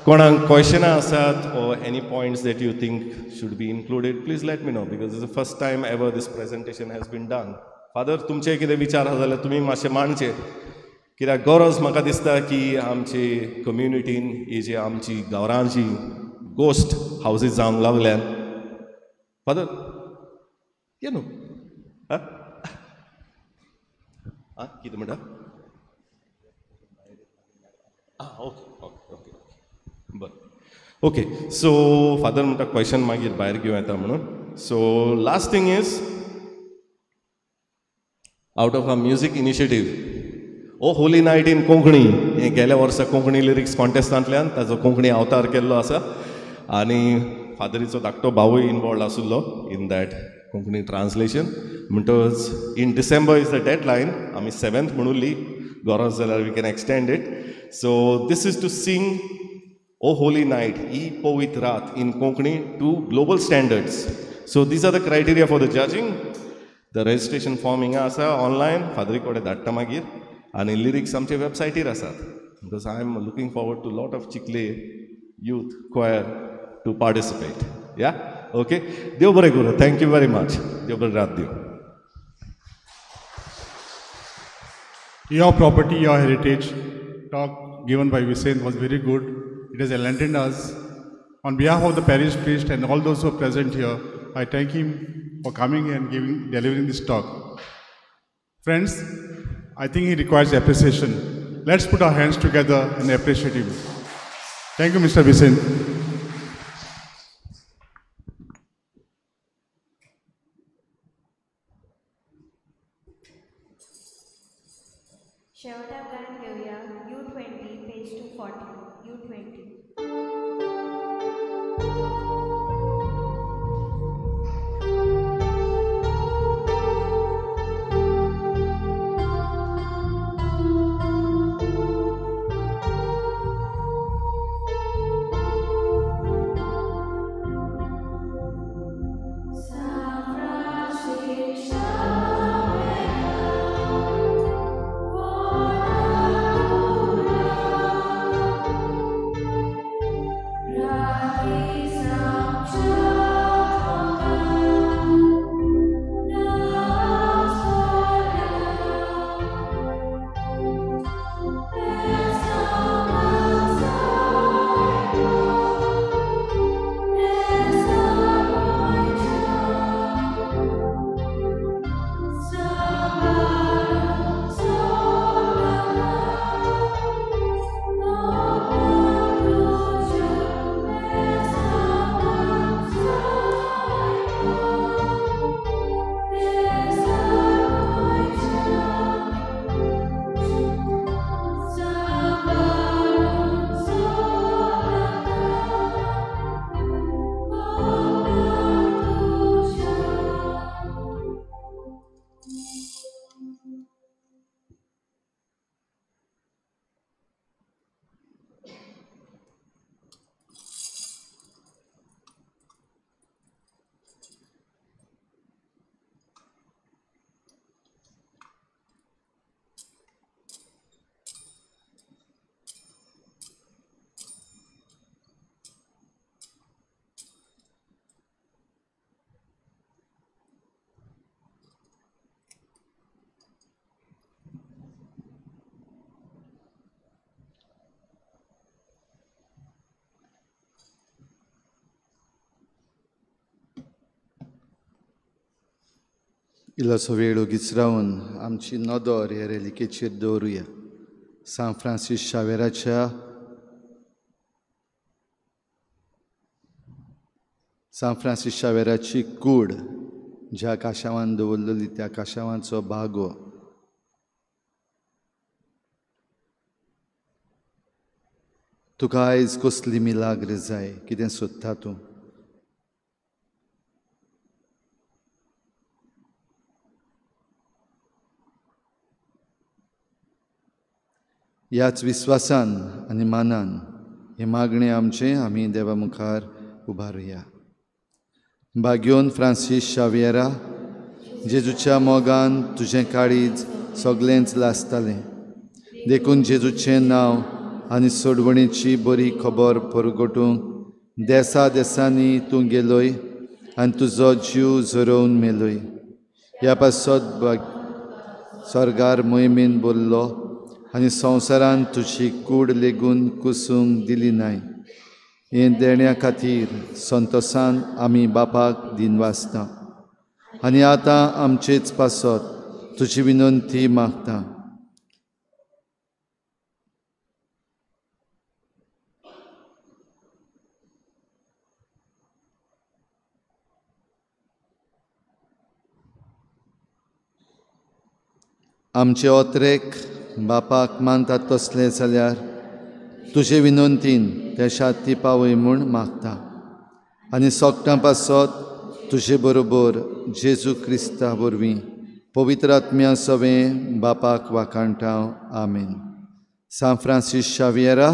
कोणाक क्वेश्चनां आसात or any points that you think should be included, please let me know, because this is the first time ever this presentation has been done. Father, तुमचे कितें विचार आसा जाल्यार तुमी मातशे मांडचे. कित्याक गरज म्हाका दिसता की आमचे कम्युनिटीन ही जी आमची गांवरांची गोस्ट हावजीस जावंक लागल्यात. फादर ये न्हू कितें म्हणटा? ओके ओके ओके बरें. ओके, सो फादर म्हणटा क्वेश्चन मागीर भायर घेवं येता म्हणून. So last thing is out of a music initiative O holy night in Konkani. हे गेल्या वर्सा कोंकणी लिरिक्स कॉन्टेस्टांतल्यान ताजो कोंकणी अवतार केल्लो आसा आनी फादरीचो धाकटो भावूय इनवॉल्ड आशिल्लो इन दॅट कोंकणी ट्रान्सलेशन. म्हणटच in December is the deadline. आमी 7th म्हणुल्ली, गरज जाल्यार we can extend it. So this is to sing O holy night, ही पवित्र रात in Konkani to global standards. So these are the criteria for the judging. The registration form हिंगा आसा ऑनलायन, फादरी कडेन धाडटा मागीर. आनी लिरिक्स आमच्या वेबसायटीर आसात. Because I am looking forward to lot of चिखले youth choir to participate. Yeah okay, देव बरें करूं. Thank you very much. देव बरें रात दिवं. Your property, your heritage talk given by Vicente was very good. It has enlightened us. On behalf of the parish priest and all those who are present here, I thank him for coming and delivering this talk. Friends, I think he requires appreciation. Let's put our hands together and appreciate him. Thank you, Mr. Vicente. शेवटा गाणं घेऊया U20 पेज 240 U20. इल्लोसो वेळ उगीच रावन आमची नदर हे रेलिकेचेर दवरुया. सान फ्रांसीस शावेराची कूड ज्या काशावान दवरलेली त्या काशावांचो बागो तुका आयज कसली मिलाग्र जाय, कितें सोदता तूं? ह्याच विस्वासान आनी मानान हे मागणे आमचे आमी देवा मुखार उबारुया. भाग्योन फ्रांसीस शावेरा, जेजूच्या मोगान तुजें काळीज सगळेंच लासतालें. देखून जेजूचें नांव आनी सोडवणेची बरी खबर परगटूंक देसा देसांनी तूं गेलोय आनी तुजो जीव झरोवन मेलोय. ह्या पासत स्वर्गार मोहिमेन बोल्लो आनी संवसारान तुजी कूड लेगून कुसूंक दिली नाय. हें देण्या खातीर संतोशान आमी बापाक दिनवासता आनी आतां आमचेच पासत तुजी विनंती मागता. आमचे ओत्रेक बापाक मानतात तसलें जाल्यार तुजे विनंतीन ते शांती पावय म्हूण मागता आनी सोगटां पासत तुजे बरोबर जेजू क्रिस्ता वरवीं पवित्र आत्म्या सवें बापाक वाखाणटां. आमेन. सान फ्रांसीस शावेरा,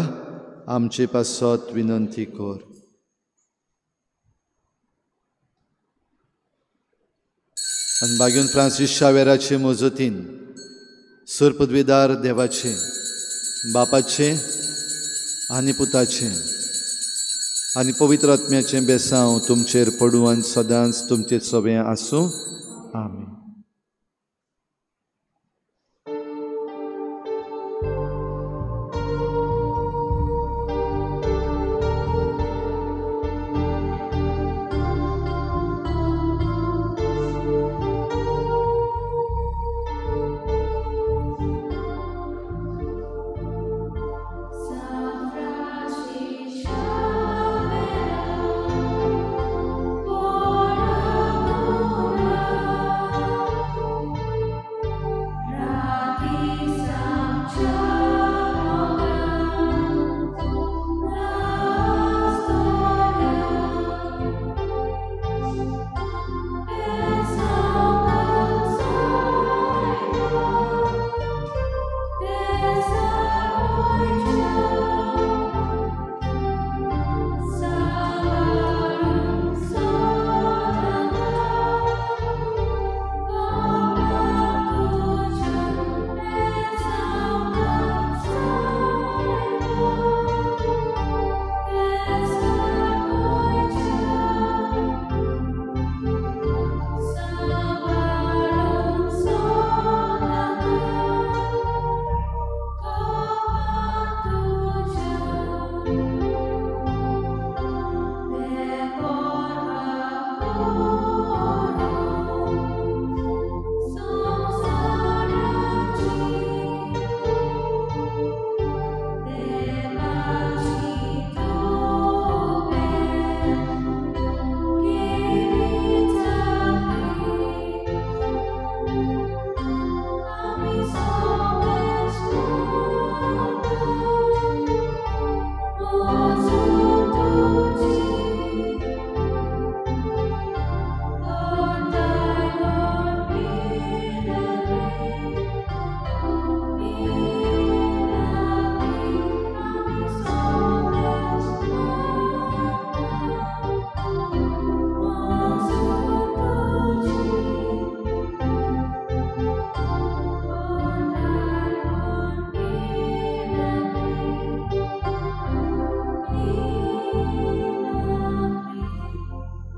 आमचे पासत विनंती कर. आनी भाग्योन फ्रांसीस शावेराचे मजतीन सुरपदवीदार देवाचे, बापाचे आनी पुताचे आनी पवित्र आत्म्याचें बेसांव तुमचेर पडूं आनी सदांच तुमचें सवें आसूं. आमेन.